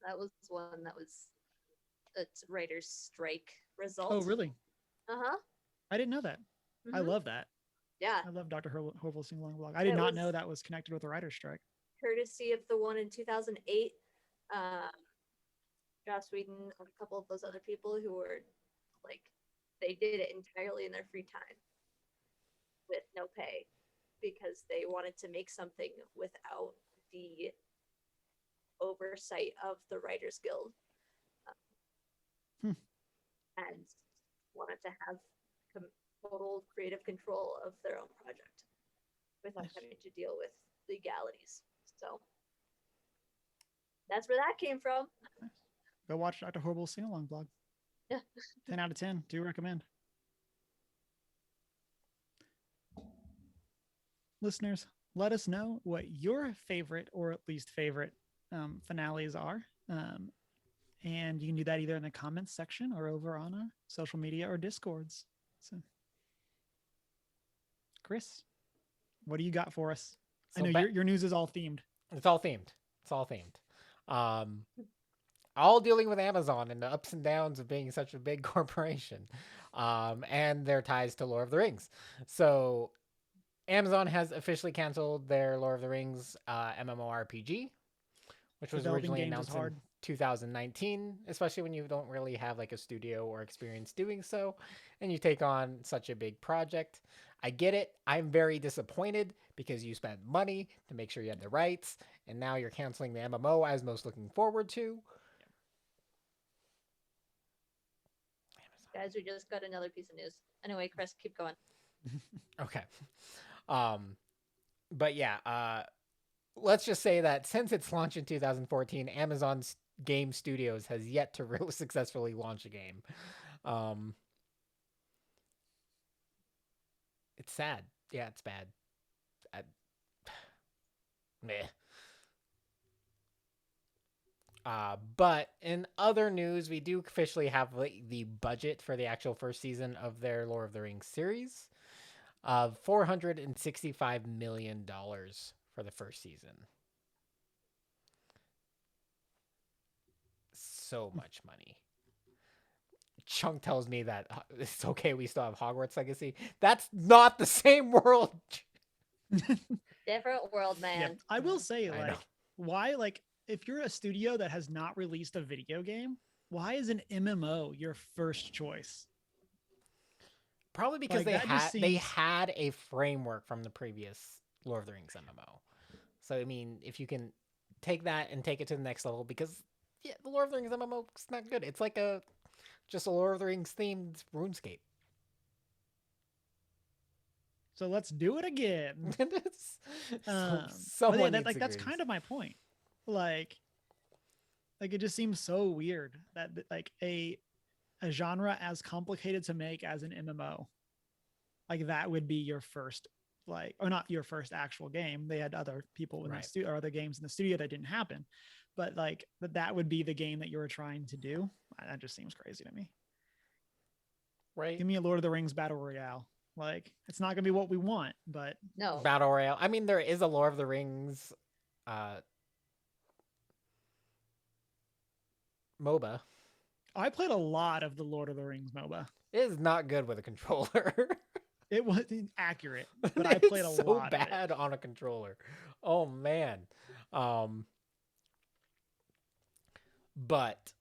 That was one that was a writer's strike result. Oh really? Uh-huh. I didn't know that. I love that. Yeah. I love Dr. Horrible sing-along blog. I did not know that was connected with the writer's strike. Courtesy of the one in 2008. Joss Whedon and a couple of those other people who were like, they did it entirely in their free time with no pay because they wanted to make something without the oversight of the Writers Guild and wanted to have total creative control of their own project without having to deal with legalities. So that's where that came from. Go watch Dr. Horrible's sing-along blog. Yeah. 10 out of 10. Do recommend. Listeners, let us know what your favorite or at least favorite finales are. And you can do that either in the comments section or over on social media or Discords. So, Chris, what do you got for us? So I know your news is all themed. It's all themed. It's all themed. All dealing with Amazon and the ups and downs of being such a big corporation, and their ties to Lord of the Rings. So Amazon has officially canceled their Lord of the Rings MMORPG, which was originally announced in 2019, especially when you don't really have like a studio or experience doing so, and you take on such a big project. I get it. I'm very disappointed because you spent money to make sure you had the rights, and now you're canceling the MMO I was most looking forward to. Guys, we just got another piece of news. Anyway, Chris, keep going. Okay. But yeah, let's just say that since its launch in 2014, Amazon's Game Studios has yet to really successfully launch a game. It's sad. Yeah, it's bad. Meh. But in other news, we do officially have the budget for the actual first season of their Lord of the Rings series of $465 million for the first season. So much money. Chunk tells me that it's okay, we still have Hogwarts Legacy. That's not the same world. Different world, man. Yeah, I will say, like, why, like, if you're a studio that has not released a video game, why is an MMO your first choice? Probably because they had a framework from the previous Lord of the Rings MMO. So I mean, if you can take that and take it to the next level, because yeah, the Lord of the Rings MMO is not good. It's like just a Lord of the Rings themed RuneScape. So let's do it again. That's kind of my point. Like it just seems so weird that like a genre as complicated to make as an MMO, like that would be your first, like, or not your first actual game. They had other people in the studio or other games in the studio that didn't happen, but like that would be the game that you were trying to do. That just seems crazy to me. right? Give me a Lord of the Rings battle royale. Like, it's not gonna be what we want, but No. Battle Royale. I mean, there is a Lord of the Rings MOBA. I played a lot of the Lord of the Rings MOBA. It is not good with a controller. It wasn't accurate, but I played a It's so lot bad of it. on a controller. Oh man. But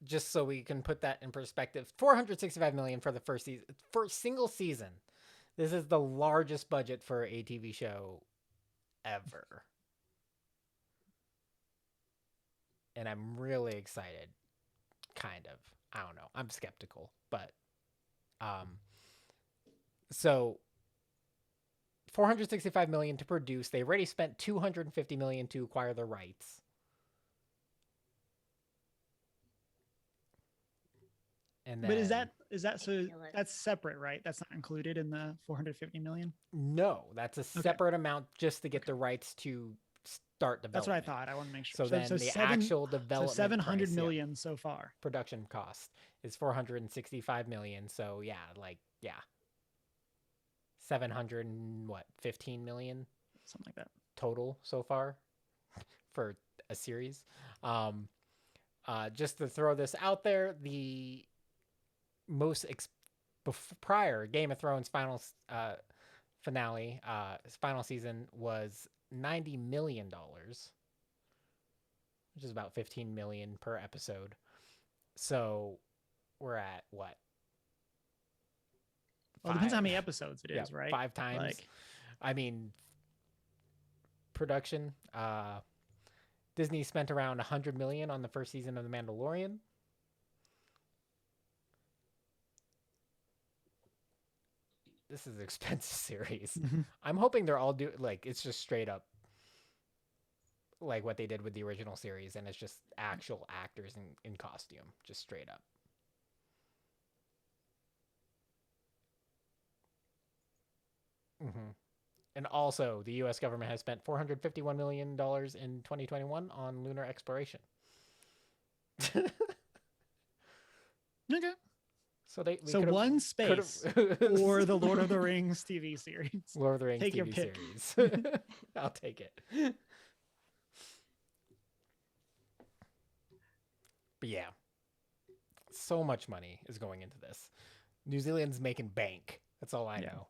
just so we can put that in perspective, 465 million for the first season, for a single season. This is the largest budget for a TV show ever. And I'm really excited. Kind of. I don't know. I'm skeptical, but so 465 million to produce. They already spent 250 million to acquire the rights. And then, But is that so? Ridiculous. That's separate, right? That's not included in the 450 million. no, that's a separate amount just to get the rights to start development. That's what I thought. I want to make sure. So then the actual development so 700 price, million so far. production cost is 465 million. So yeah, 700 and what, 15 million Something like that. total so far for a series. Just to throw this out there, the most prior Game of Thrones final finale, final season was $90 million, which is about 15 million per episode. So we're at what? Well, it depends how many episodes it is, right? 5 times. Like, I mean, production. Disney spent around 100 million on the first season of The Mandalorian. This is an expensive series. I'm hoping they're all it's just straight up like what they did with the original series, and it's just actual actors in costume, just straight up. And also, the U.S. government has spent $451 million in 2021 on lunar exploration. okay. So one space or the Lord of the Rings TV series. Lord of the Rings Take TV your pick. series. I'll take it. But yeah, so much money is going into this. New Zealand's making bank. That's all I know.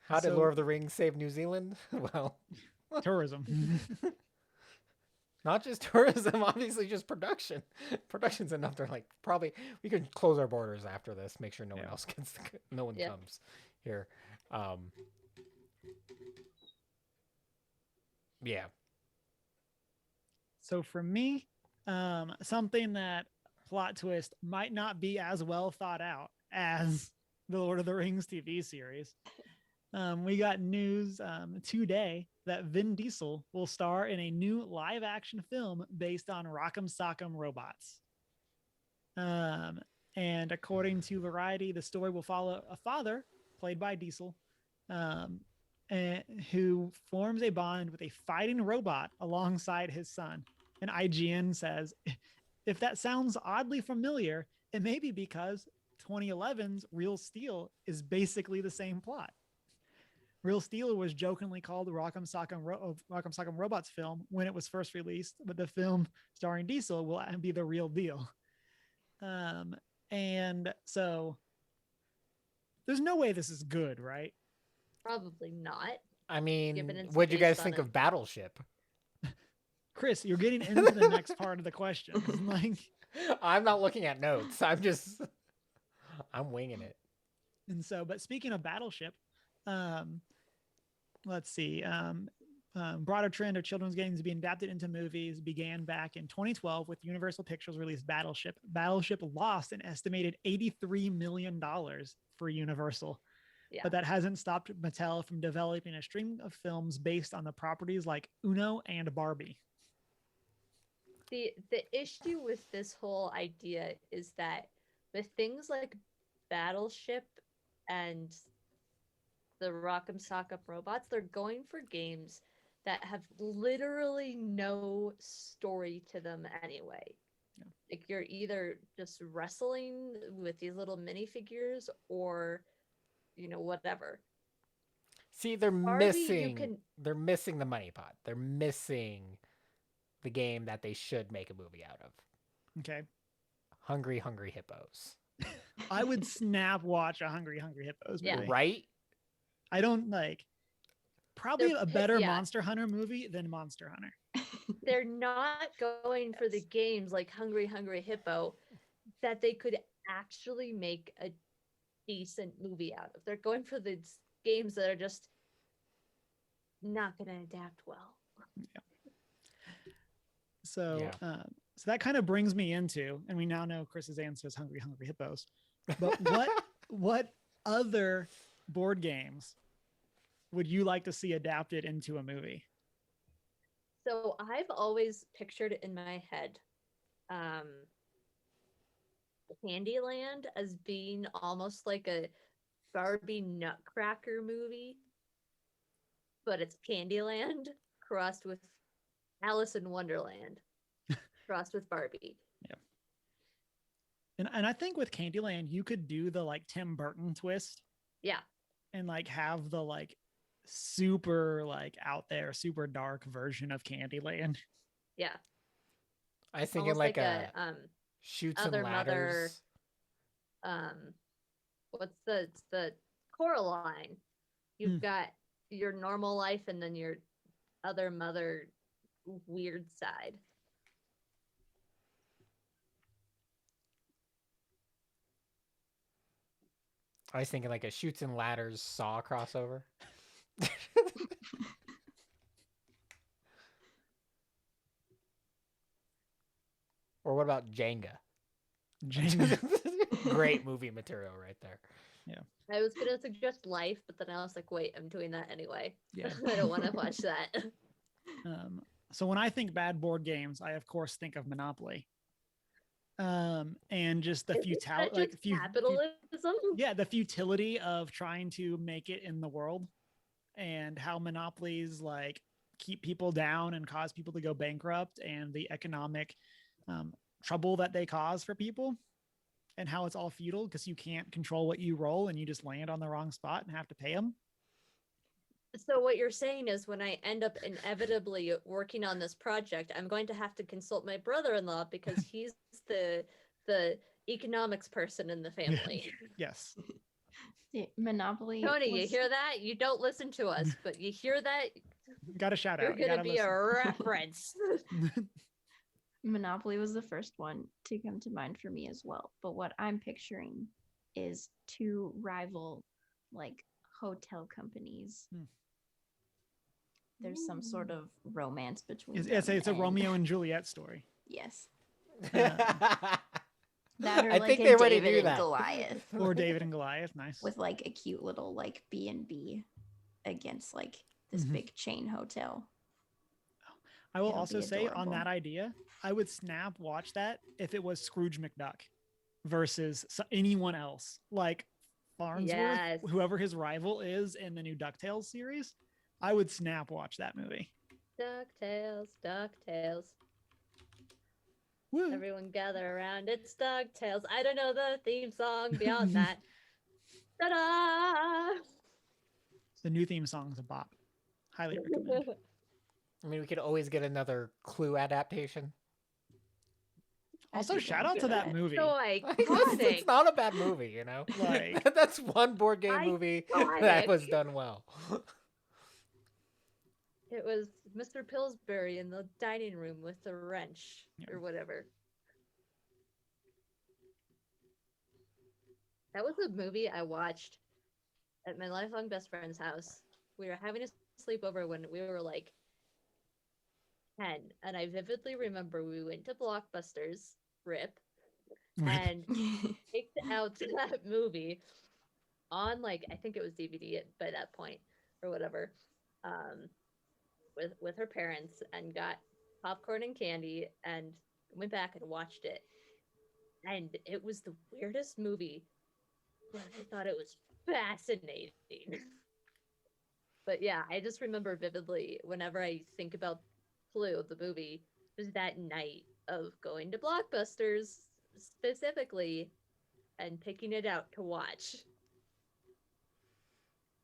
How did Lord of the Rings save New Zealand? Well, tourism. Not just tourism, obviously just production. Production's enough. They're like, probably we could close our borders after this, make sure no one else gets, no one comes here. Yeah. So for me, something that plot twist might not be as well thought out as the Lord of the Rings TV series. We got news today that Vin Diesel will star in a new live action film based on Rock'em Sock'em Robots. And according to Variety, the story will follow a father, played by Diesel, who forms a bond with a fighting robot alongside his son. And IGN says, if that sounds oddly familiar, it may be because 2011's Real Steel is basically the same plot. Real Steel was jokingly called the Rock'em Sock'em Robots film when it was first released, but the film starring Diesel will be the real deal. And so there's no way this is good, right? Probably not. I mean, what do you guys think of Battleship? Chris, you're getting into the next part of the question. Like, I'm not looking at notes. I'm winging it. And so, but speaking of Battleship, let's see. Broader trend of children's games being adapted into movies began back in 2012 with Universal Pictures released Battleship. Battleship lost an estimated $83 million for Universal. Yeah. But that hasn't stopped Mattel from developing a stream of films based on the properties like Uno and Barbie. The issue with this whole idea is that with things like Battleship and the Rock'em Sock'em Robots, they're going for games that have literally no story to them anyway. Like you're either just wrestling with these little minifigures or, whatever. See, they're Barbie, you missing. can. They're missing the money pot. They're missing the game that they should make a movie out of. Okay. Hungry, Hungry Hippos. I would snap watch a Hungry Hungry Hippos Yeah. movie. Right? I don't like. Probably They're a better yeah. Monster Hunter movie than Monster Hunter. They're not going for the games like Hungry Hungry Hippo that they could actually make a decent movie out of. They're going for the games that are just not going to adapt well. So, Yeah. So that kind of brings me into, and we now know Chris's answer is Hungry Hungry Hippos. But what other board games would you like to see adapted into a movie? So I've always pictured in my head Candyland as being almost like a Barbie Nutcracker movie, but it's Candyland crossed with Alice in Wonderland crossed with Barbie. Yeah. And I think with Candyland, you could do the like Tim Burton twist. Yeah. And like have the like super like out there, super dark version of Candyland. Yeah. I was thinking Almost like a Shoots and Other Mother. Ladders. What's the Coraline? You've got your normal life and then your other mother weird side. I was thinking like a Shoots and Ladders Saw crossover. Or what about Jenga? Jenga. Great movie material right there. I was gonna suggest Life, but then I was like, wait, I'm doing that anyway. Yeah. I don't want to watch that. So when I think bad board games, I of course think of Monopoly. And just the futility, like capitalism. Yeah, the futility of trying to make it in the world, and how monopolies like keep people down and cause people to go bankrupt, and the economic trouble that they cause for people, and how it's all futile because you can't control what you roll and you just land on the wrong spot and have to pay them. So what you're saying is when I end up inevitably working on this project, I'm going to have to consult my brother-in-law because he's the economics person in the family. Yes. Monopoly. Tony, you hear that? You don't listen to us, but you hear that? Got a shout You're out. going to be a reference. Monopoly was the first one to come to mind for me as well. But what I'm picturing is two rival, like, hotel companies. There's some sort of romance between them. It's a Romeo and Juliet story. Yes. Uh, That or I like think a they already David do and that. Goliath. Or David and Goliath. Nice. With like a cute little like B&B against like this big chain hotel. I will It'll also be say on adorable. that idea, I would snap watch that if it was Scrooge McDuck versus anyone else, like Farnsworth, Yes. whoever his rival is in the new DuckTales series. I would snap watch that movie. DuckTales. Woo. Everyone gather around. It's DuckTales. I don't know the theme song beyond that. Ta-da! The new theme song's a bop. Highly recommend. I mean, we could always get another Clue adaptation. Also, think shout I'm out to good that at- movie. So It's iconic. not a bad movie, you know? Like- That's one board game movie that Iconic. was done well. It was Mr. Pillsbury in the dining room with the wrench Yeah. or whatever. That was a movie I watched at my lifelong best friend's house. We were having a sleepover when we were like 10, and I vividly remember we went to Blockbusters, RIP, and picked out that movie on like I think it was DVD by that point or whatever, with her parents, and got popcorn and candy and went back and watched it, and it was the weirdest movie, but I thought it was fascinating. But yeah, I just remember vividly whenever I think about Clue, the movie, was that night of going to Blockbusters specifically and picking it out to watch.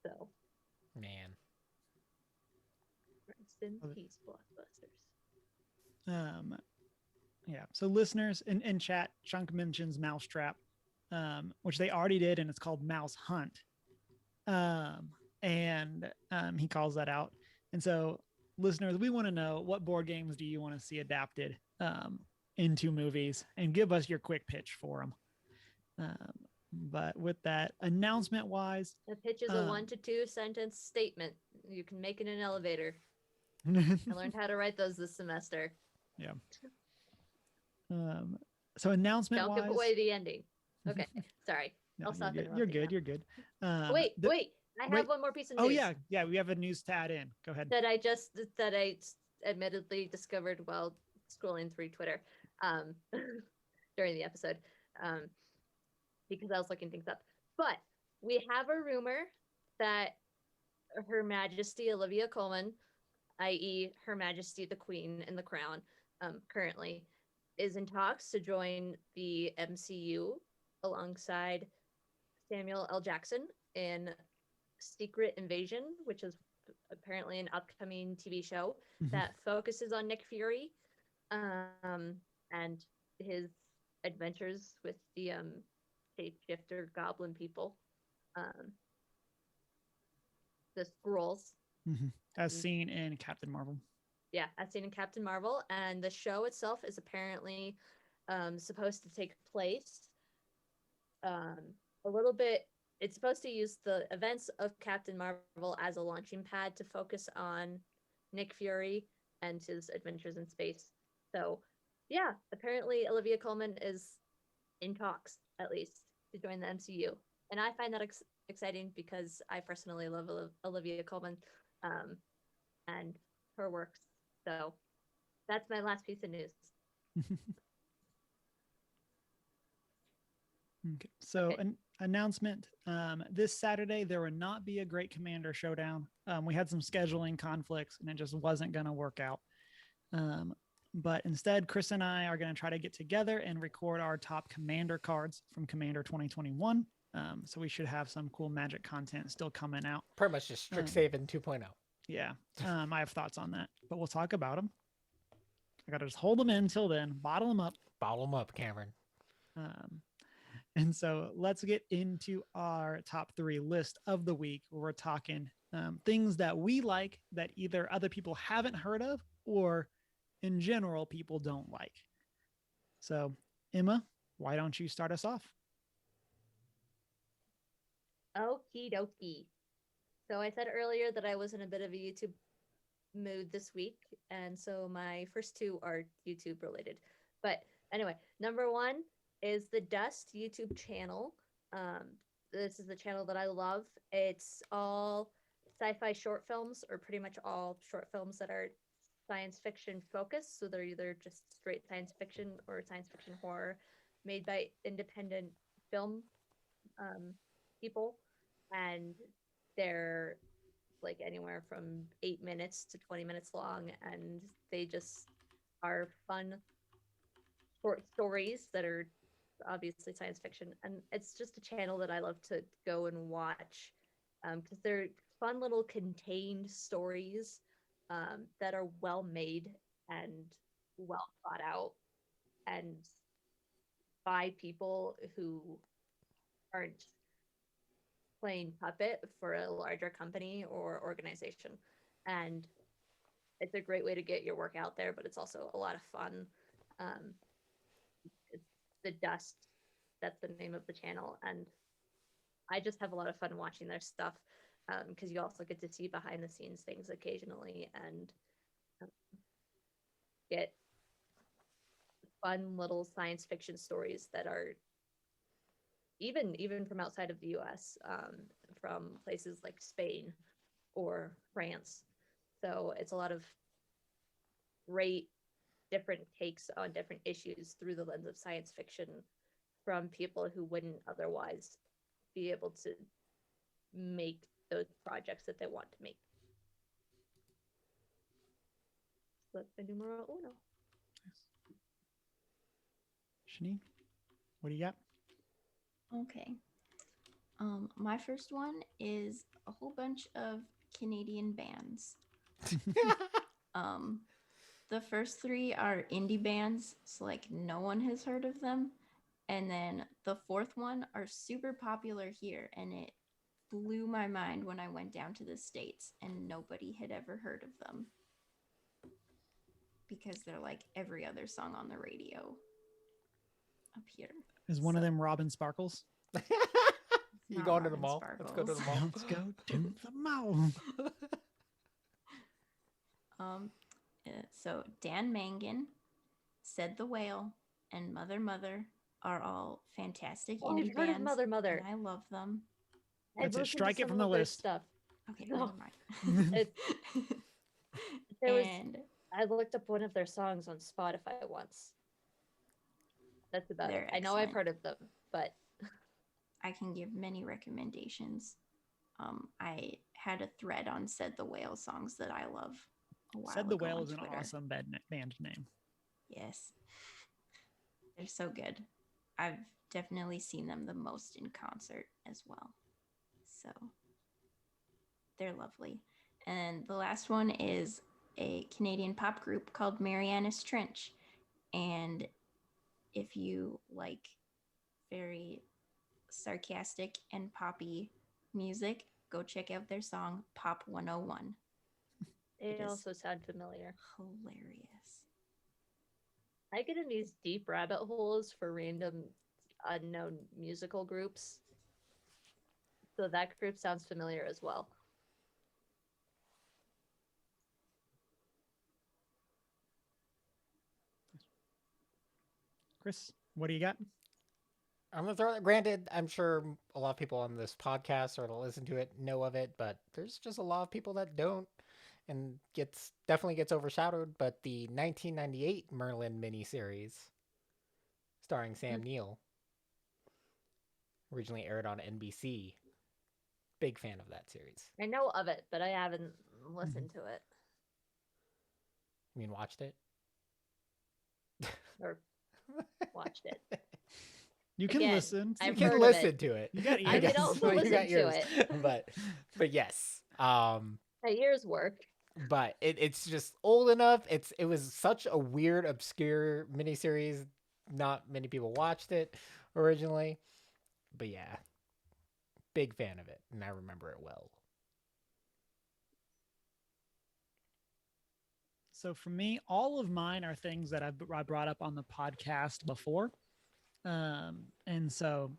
So, Man. rest in peace, Blockbusters. Yeah. So listeners in chat, Chunk mentions Mousetrap, which they already did, and it's called Mouse Hunt. And he calls that out. And so, listeners, we want to know, what board games do you want to see adapted into movies, and give us your quick pitch for them. But with that, announcement wise, The pitch is a 1 to 2 sentence statement. You can make it in an elevator. I learned how to write those this semester. Yeah. So announcement Don't wise, give away the ending. Okay, sorry. no, I'll stop you're interrupting good. now. You're good. Wait. I have wait. one more piece of news. Oh yeah. We have a news to add in. Go ahead. That I admittedly discovered while scrolling through Twitter during the episode, because I was looking things up. But we have a rumor that Her Majesty Olivia Coleman, i.e., Her Majesty the Queen in the Crown, currently is in talks to join the MCU alongside Samuel L. Jackson in Secret Invasion, which is apparently an upcoming TV show that focuses on Nick Fury and his adventures with the shapeshifter goblin people, the Skrulls. As seen in Captain Marvel. Yeah, as seen in Captain Marvel. And the show itself is apparently supposed to take place a little bit. It's supposed to use the events of Captain Marvel as a launching pad to focus on Nick Fury and his adventures in space. So, yeah, apparently Olivia Coleman is in talks, at least, to join the MCU. And I find that exciting because I personally love Olivia Coleman and her works. So that's my last piece of news. Okay. So an announcement. This Saturday, there will not be a Great Commander Showdown. We had some scheduling conflicts, and it just wasn't going to work out. But instead, Chris and I are going to try to get together and record our top Commander cards from Commander 2021. So we should have some cool Magic content still coming out. Pretty much just Strixhaven 2.0. Yeah. I have thoughts on that, but we'll talk about them. I got to just hold them in till then, bottle them up. Bottle them up, Cameron. And so let's get into our top 3 list of the week, where we're talking things that we like that either other people haven't heard of or in general people don't like. So Emma, why don't you start us off? Okie dokie. So I said earlier that I was in a bit of a YouTube mood this week, and so my first 2 are YouTube related. But anyway, number 1 is the Dust YouTube channel. This is the channel that I love. It's all sci-fi short films, or pretty much all short films that are science fiction focused. So they're either just straight science fiction or science fiction horror, made by independent film people, and they're like anywhere from 8 minutes to 20 minutes long, and they just are fun short stories that are obviously science fiction. And it's just a channel that I love to go and watch because they're fun little contained stories that are well made and well thought out, and by people who aren't playing puppet for a larger company or organization. And it's a great way to get your work out there, but it's also a lot of fun. It's the Dust, that's the name of the channel, and I just have a lot of fun watching their stuff because you also get to see behind the scenes things occasionally and get fun little science fiction stories that are even from outside of the US, from places like Spain or France. So it's a lot of great different takes on different issues through the lens of science fiction from people who wouldn't otherwise be able to make those projects that they want to make. So that's my numero uno. Shani, what do you got? Okay. My first one is a whole bunch of Canadian bands. The first three are indie bands, so like no one has heard of them. And then the fourth one are super popular here, and it blew my mind when I went down to the States and nobody had ever heard of them because they're like every other song on the radio up here. Is one of So, them Robin Sparkles? You not going to the Robin mall? Let's go to the Sparkles. mall. Let's go to the mall. So Dan Mangan, Said the Whale, and Mother Mother are all fantastic Oh, indie I've heard of bands. Mother Mother. And I love them. I've That's it. listened Strike to it some from the of their list. Oh. stuff. Okay, No. never mind. It, there was. And I looked up one of their songs on Spotify once. That's about it. They're I know I've excellent. heard of them, but I can give many recommendations. I had a thread on Said the Whale songs that I love a while Said the ago Whale on is an Twitter. awesome band name. Yes. They're so good. I've definitely seen them the most in concert as well. So they're lovely. And the last one is a Canadian pop group called Marianas Trench. And if you like very sarcastic and poppy music, go check out their song Pop 101. they It is also sound familiar. hilarious. I get in these deep rabbit holes for random unknown musical groups. So that group sounds familiar as well. Chris, what do you got? I'm gonna throw it. Granted, I'm sure a lot of people on this podcast or to listen to it know of it, but there's just a lot of people that don't, and definitely gets overshadowed. But the 1998 Merlin miniseries, starring Sam Neill, originally aired on NBC. Big fan of that series. I know of it, but I haven't listened to it I mean, watched it. or watched it. You can Again, listen. I've You can heard of listen it. to it. You got I ears. could also You got listen to yours. it. but yes. My ears work. But it's just old enough. It was such a weird, obscure miniseries. Not many people watched it originally, but yeah, big fan of it, and I remember it well. So for me, all of mine are things that I brought up on the podcast before. And so,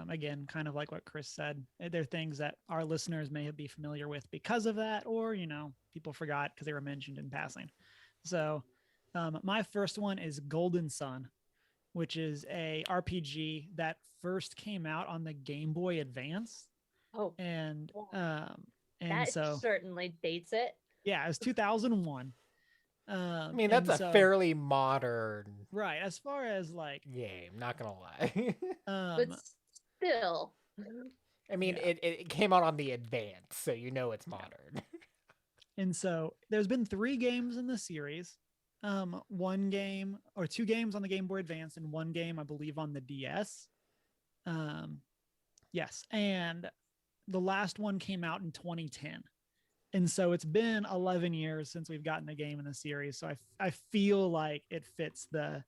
again, kind of like what Chris said, they're things that our listeners may be familiar with because of that, or, people forgot because they were mentioned in passing. So my first one is Golden Sun, which is a RPG that first came out on the Game Boy Advance. Oh, And that so, certainly dates it. yeah, it was 2001. I mean, that's a fairly modern right as far as like game. Not gonna lie. But still, I mean, yeah. it came out on the Advance, so it's modern. And so there's been 3 games in the series. 1 game or 2 games on the Game Boy Advance and 1 game, I believe, on the DS. Yes. And the last one came out in 2010. And so it's been 11 years since we've gotten a game in the series. So I feel like it fits this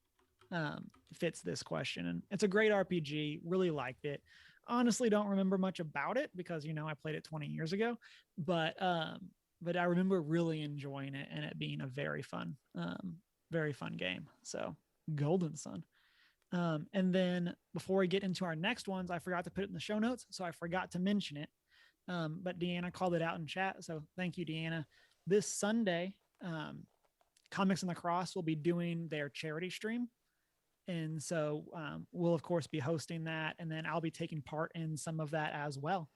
question. And it's a great RPG. Really liked it. Honestly, don't remember much about it because, I played it 20 years ago, but I remember really enjoying it and it being a very fun game. So Golden Sun. And then before we get into our next ones, I forgot to put it in the show notes. So I forgot to mention it. But Deanna called it out in chat. So thank you, Deanna. This Sunday, Comics in the Cross will be doing their charity stream. And so we'll, of course, be hosting that. And then I'll be taking part in some of that as well,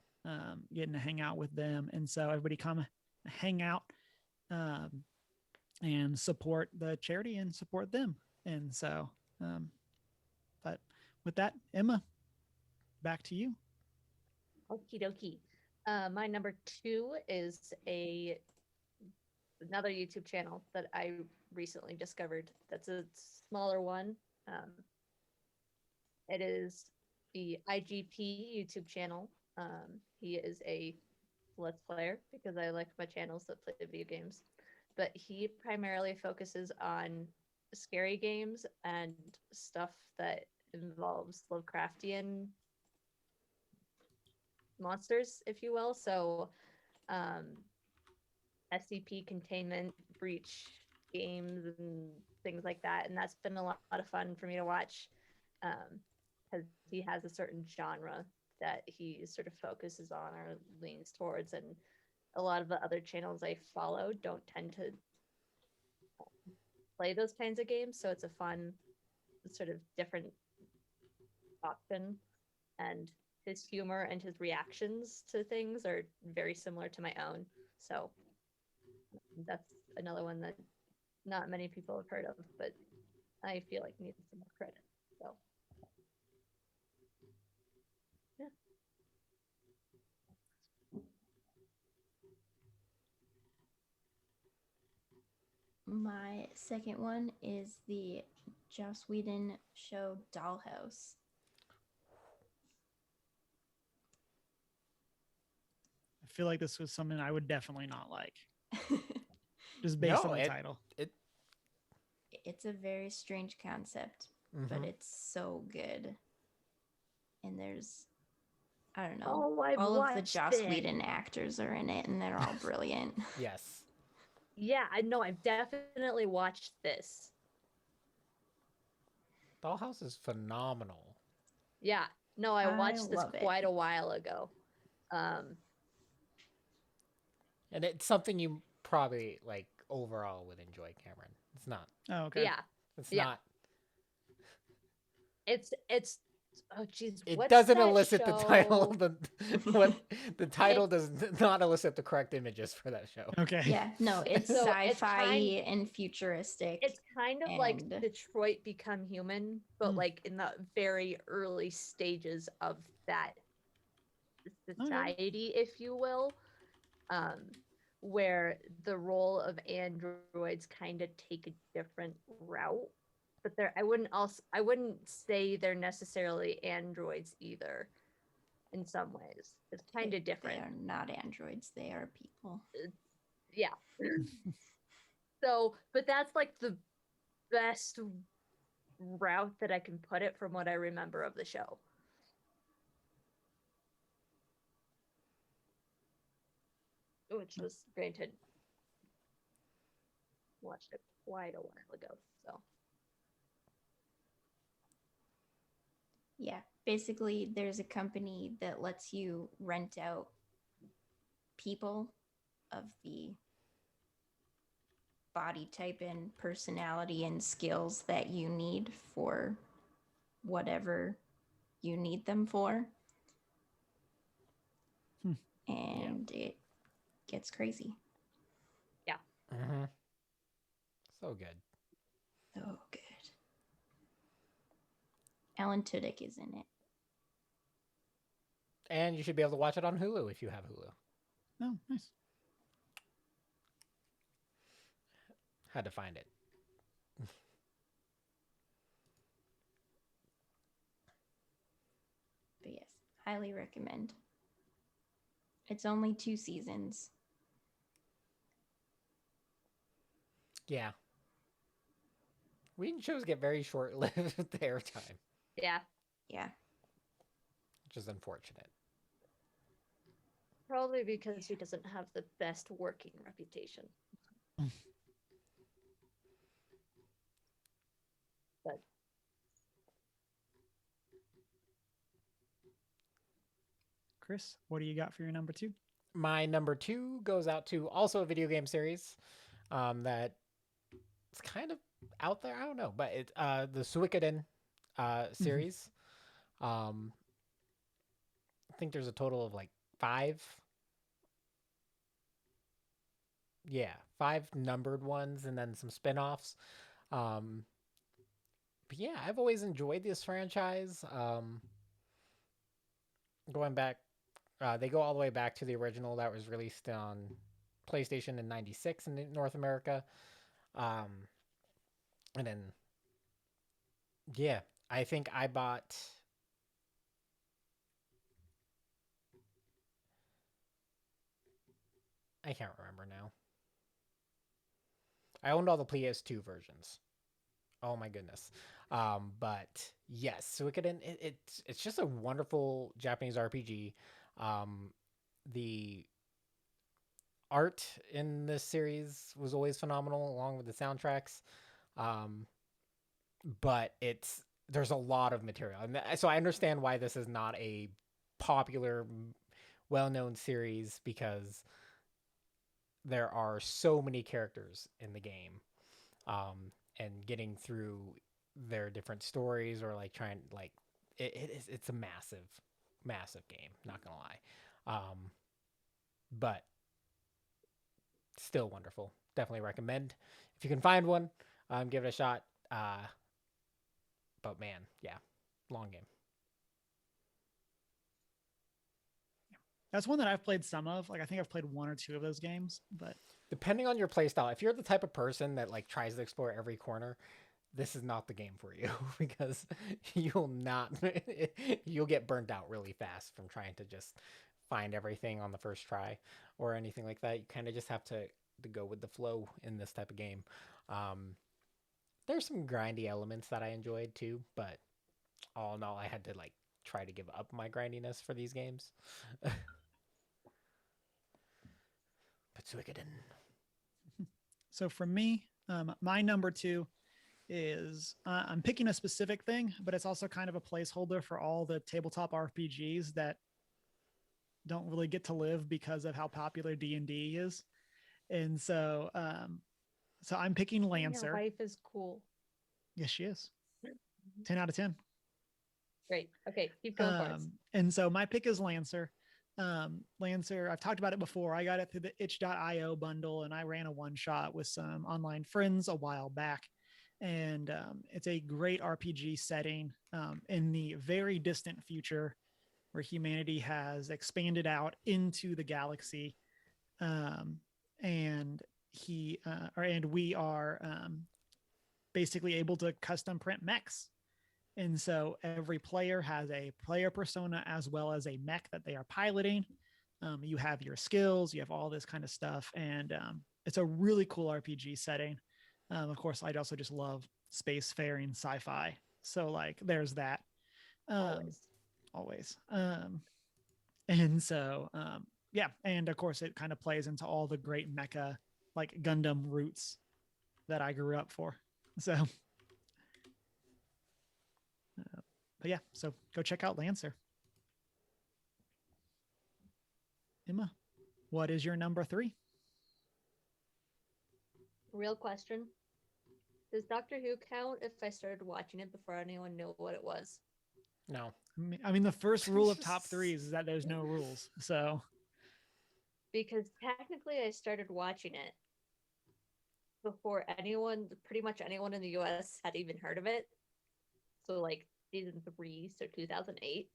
getting to hang out with them. And so everybody come hang out and support the charity and support them. And so, but with that, Emma, back to you. Okie dokie. My number 2 is another YouTube channel that I recently discovered. That's a smaller one. It is the IGP YouTube channel. He is a Let's Player because I like my channels that play video games. But he primarily focuses on scary games and stuff that involves Lovecraftian monsters, if you will. So, SCP containment, breach games, and things like that. And that's been a lot of fun for me to watch because he has a certain genre that he sort of focuses on or leans towards. And a lot of the other channels I follow don't tend to play those kinds of games. So it's a fun, sort of different option. And his humor and his reactions to things are very similar to my own. So that's another one that not many people have heard of, but I feel like needs some more credit. So yeah. My second one is the Joss Whedon show Dollhouse. I feel like this was something I would definitely not like, just based on the title. It's a very strange concept, but it's so good. And there's, I don't know, all of the Joss Whedon actors are in it, and they're all brilliant. Yes. Yeah, I know. I've definitely watched this. Dollhouse is phenomenal. Yeah. No, I watched this quite a while ago. And it's something you probably like overall would enjoy, Cameron. It's not. Oh, okay. Yeah. It's not. It's oh geez. It doesn't elicit the title. The title does not elicit the correct images for that show. Okay. Yeah. No, it's sci-fi and futuristic. It's kind of like Detroit Become Human, but like in the very early stages of that society, if you will. Where the role of androids kind of take a different route, but I wouldn't say they're necessarily androids either. In some ways, it's kind of different. They are not androids; they are people. Yeah. So, but that's like the best route that I can put it from what I remember of the show. Which was granted watched it quite a while ago. So yeah, basically there's a company that lets you rent out people of the body type and personality and skills that you need for whatever you need them for. And it gets crazy. Yeah. So good. So good. Alan Tudyk is in it. And you should be able to watch it on Hulu if you have Hulu. Oh, nice. Had to find it. But yes, highly recommend. It's only 2 seasons. Yeah. Whedon shows get very short-lived airtime. Yeah. Yeah. Which is unfortunate. Probably because he doesn't have the best working reputation. But Chris, what do you got for your number 2? My number 2 goes out to also a video game series that it's kind of out there. I don't know, but it's the Suikoden series. I think there's a total of like 5. Yeah, 5 numbered ones and then some spin-offs. But yeah, I've always enjoyed this franchise. Going back, they go all the way back to the original that was released on PlayStation in '96 in North America. And then, yeah, I think I bought I can't remember now. I owned all the PS2 versions. Oh my goodness. But yes, Suikoden, it's just a wonderful Japanese RPG. The art in this series was always phenomenal, along with the soundtracks. Um, but there's a lot of material, and so I understand why this is not a popular, well-known series, because there are so many characters in the game, and getting through their different stories, or like trying like it's a massive game. Not gonna lie, but still wonderful. Definitely recommend if you can find one. Give it a shot. But man, yeah, long game. That's one that I've played some of. Like I think I've played 1 or 2 of those games, but Depending on your playstyle, if you're the type of person that like tries to explore every corner, this is not the game for you, because you'll get burnt out really fast from trying to just find everything on the first try or anything like that. You kind of just have to go with the flow in this type of game. There's some grindy elements that I enjoyed too, but all in all, I had to like try to give up my grindiness for these games. But Suikoden. so for me, my number 2 is I'm picking a specific thing, but it's also kind of a placeholder for all the tabletop RPGs that don't really get to live because of how popular D&D is. And so I'm picking Lancer. Your wife is cool. Yes, she is. 10 out of 10. Great. Okay, keep going for it. And so my pick is Lancer. Lancer, I've talked about it before. I got it through the itch.io bundle, and I ran a one-shot with some online friends a while back. And it's a great RPG setting in the very distant future, where humanity has expanded out into the galaxy, and we are basically able to custom print mechs. And so every player has a player persona as well as a mech that they are piloting. You have your skills, you have all this kind of stuff, and it's a really cool RPG setting. Of course, I'd also just love spacefaring sci-fi, so like there's that. Always. And so yeah, and of course it kind of plays into all the great mecha like Gundam roots that I grew up for. So but yeah, so go check out Lancer. Emma, what is your number 3? Real question. Does Doctor Who count if I started watching it before anyone knew what it was? No. I mean, the first rule of top 3s is that there's no rules. So because technically I started watching it before pretty much anyone in the US had even heard of it. So like season 3, so 2008.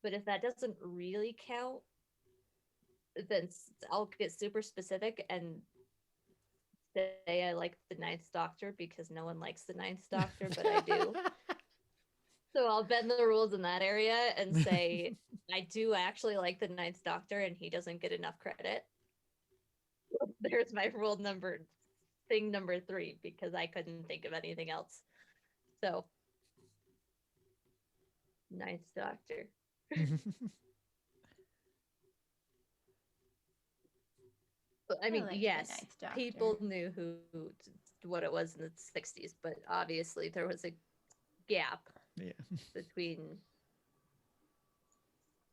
But if that doesn't really count, then I'll get super specific and say I like the Ninth Doctor, because no one likes the Ninth Doctor, but I do. So I'll bend the rules in that area and say I do actually like the Ninth Doctor, and he doesn't get enough credit. There's my number 3, because I couldn't think of anything else. So, Ninth Doctor. I mean, like yes, people knew what it was in the 60s, but obviously there was a gap between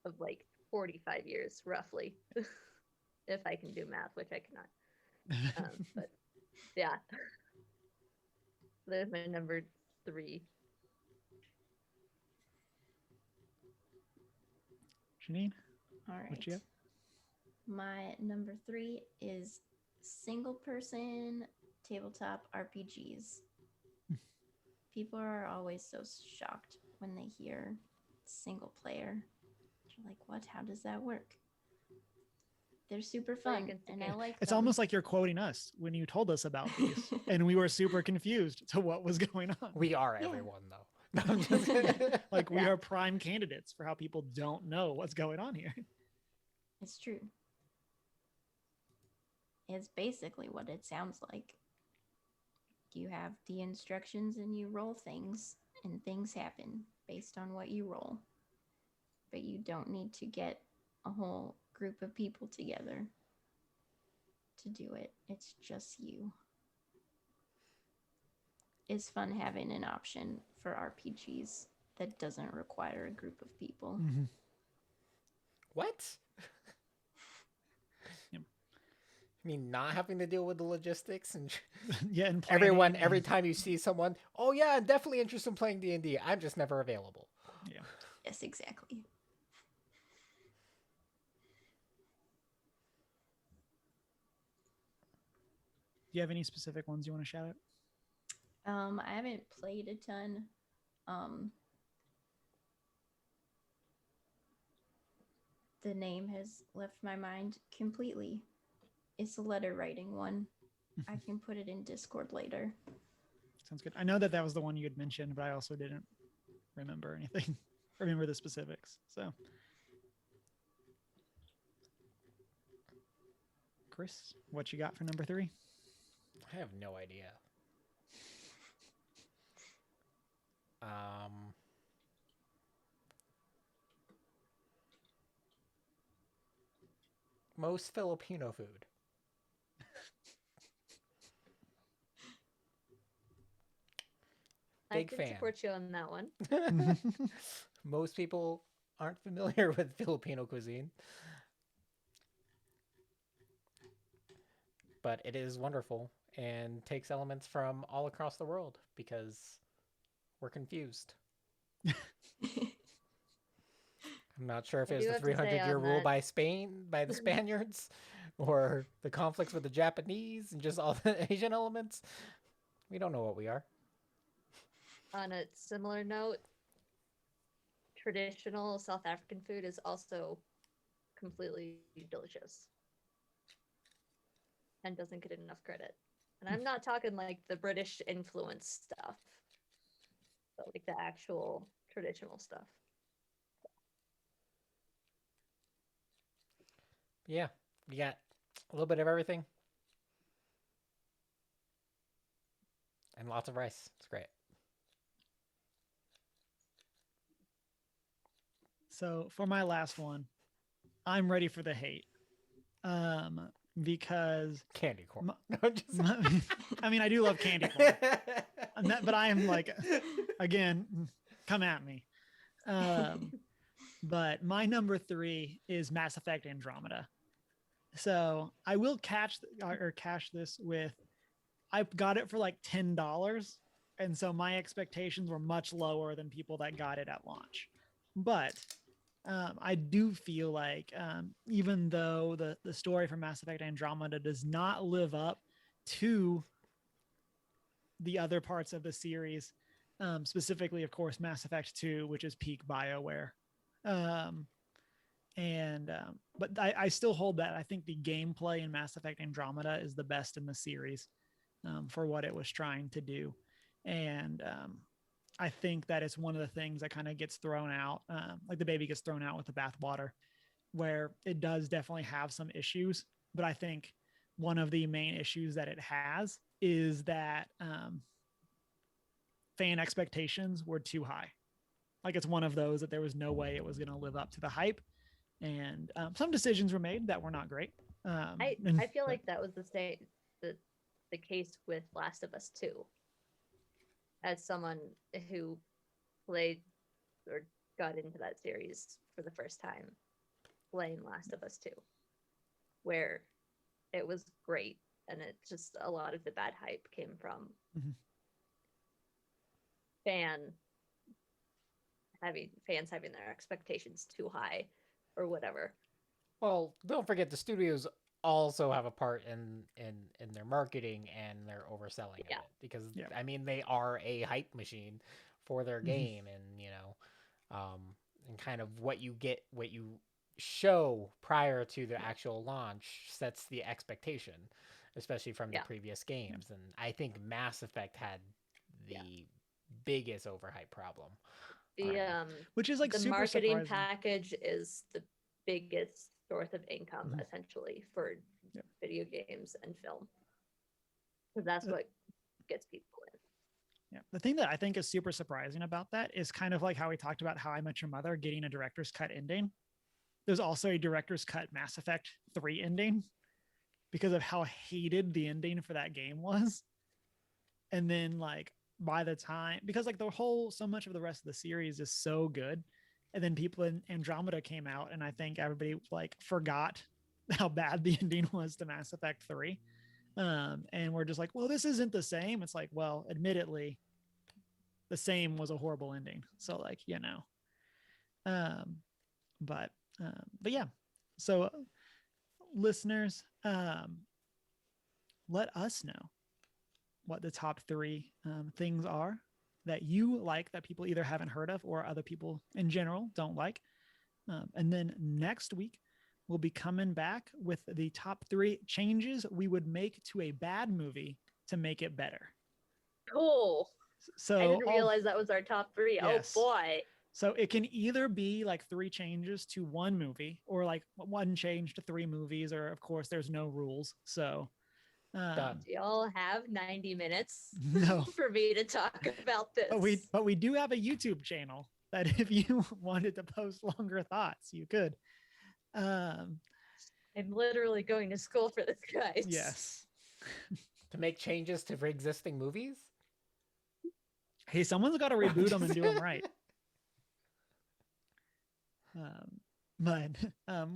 of like 45 years, roughly, if I can do math, which I cannot. But yeah, there's my number 3. Janine, all right. What you have? My number 3 is single person tabletop RPGs. People are always so shocked when they hear single player. They're like, what? How does that work? They're super fun, and I like It's them. almost like you're quoting us when you told us about these, and we were super confused to what was going on. We are everyone, though. No, I'm just like we are prime candidates for how people don't know what's going on here. It's true. It's basically what it sounds like. You have the instructions and you roll things, and things happen based on what you roll. But you don't need to get a whole group of people together to do it. It's just you. It's fun having an option for RPGs that doesn't require a group of people. Mhm. What? Yep. I mean, not having to deal with the logistics and Yeah, and everyone, planning every and- time you see someone, oh yeah, I'm definitely interested in playing D&D. I'm just never available. Yeah. Yes, exactly. Do you have any specific ones you want to shout out? I haven't played a ton. The name has left my mind completely. It's a letter writing one. I can put it in Discord later. Sounds good. I know that was the one you had mentioned, but I also didn't remember anything. Remember the specifics. So, Chris, what you got for number 3? I have no idea. Most Filipino food. I Big can fan. support you on that one. Most people aren't familiar with Filipino cuisine. But it is wonderful and takes elements from all across the world because we're confused. I'm not sure if I it was do the have to say 300-year on rule that- by Spain, by the Spaniards, or the conflicts with the Japanese and just all the Asian elements. We don't know what we are. On a similar note, traditional South African food is also completely delicious and doesn't get enough credit. And I'm not talking like the British influence stuff, but like the actual traditional stuff. Yeah, you got a little bit of everything. And lots of rice. It's great. So for my last one, I'm ready for the hate. Because Candy corn. My- I mean, I do love candy corn, but I am like, again, come at me. But my number 3 is Mass Effect Andromeda. So I will cash this with, I got it for like $10. And so my expectations were much lower than people that got it at launch. But I do feel like even though the story for Mass Effect Andromeda does not live up to the other parts of the series, specifically, of course, Mass Effect 2, which is peak BioWare. But I still hold that. I think the gameplay in Mass Effect Andromeda is the best in the series for what it was trying to do. And I think that it's one of the things that kind of gets thrown out, like the baby gets thrown out with the bathwater, where it does definitely have some issues. But I think one of the main issues that it has is that fan expectations were too high. Like it's one of those that there was no way it was going to live up to the hype. And some decisions were made that were not great. I feel like that was the case with Last of Us 2. As someone who played or got into that series for the first time, playing Last of Us 2, where it was great, and it just a lot of the bad hype came from fans having their expectations too high or whatever. Well, don't forget the studios also have a part in their marketing and their overselling of it because I mean they are a hype machine for their game and and kind of what you show prior to the actual launch sets the expectation, especially from the previous games. And I think Mass Effect had the biggest overhype problem. Which is like the super marketing surprising. package is the biggest source of income essentially for video games and film. Because that's what gets people in. Yeah. The thing that I think is super surprising about that is kind of like how we talked about How I Met Your Mother getting a director's cut ending. There's also a director's cut Mass Effect 3 ending because of how hated the ending for that game was. And then like by the time, because like so much of the rest of the series is so good. And then people in Andromeda came out and I think everybody like forgot how bad the ending was to Mass Effect 3. And we're just like, well, this isn't the same. It's like, well, admittedly, the same was a horrible ending. So like, but yeah. So listeners, let us know what the top 3 things are that you like that people either haven't heard of or other people in general don't like. And then next week, we'll be coming back with the top 3 changes we would make to a bad movie to make it better. Cool. So I didn't realize that was our top 3. Yes. Oh boy. So it can either be like 3 changes to one movie or like 1 change to 3 movies, or of course there's no rules. So Done. Do y'all have 90 minutes No. for me to talk about this? But we do have a YouTube channel that if you wanted to post longer thoughts, you could. I'm literally going to school for this, guys. Yes. To make changes to existing movies? Hey, someone's got to reboot them and do them right. But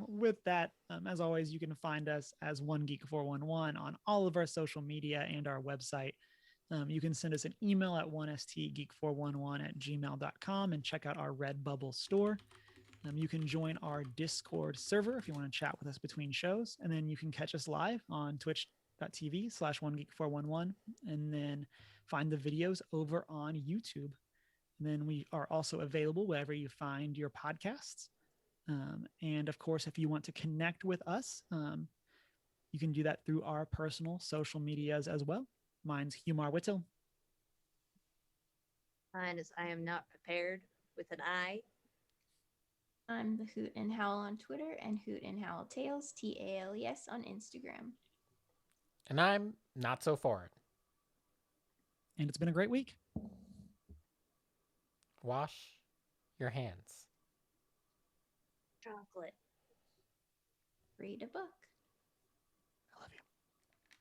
with that, as always, you can find us as One Geek 411 on all of our social media and our website. You can send us an email at 1stgeek411@gmail.com and check out our Redbubble store. You can join our Discord server if you want to chat with us between shows. And then you can catch us live on twitch.tv/1geek411 and then find the videos over on YouTube. And then we are also available wherever you find your podcasts. And of course, if you want to connect with us, you can do that through our personal social medias as well. Mine's Humar Whittle. Mine is I am not prepared with an I. I'm the Hoot and Howl on Twitter and Hoot and Howl Tales, TALES on Instagram. And I'm not so foreign. And it's been a great week. Wash your hands. Chocolate. Read a book.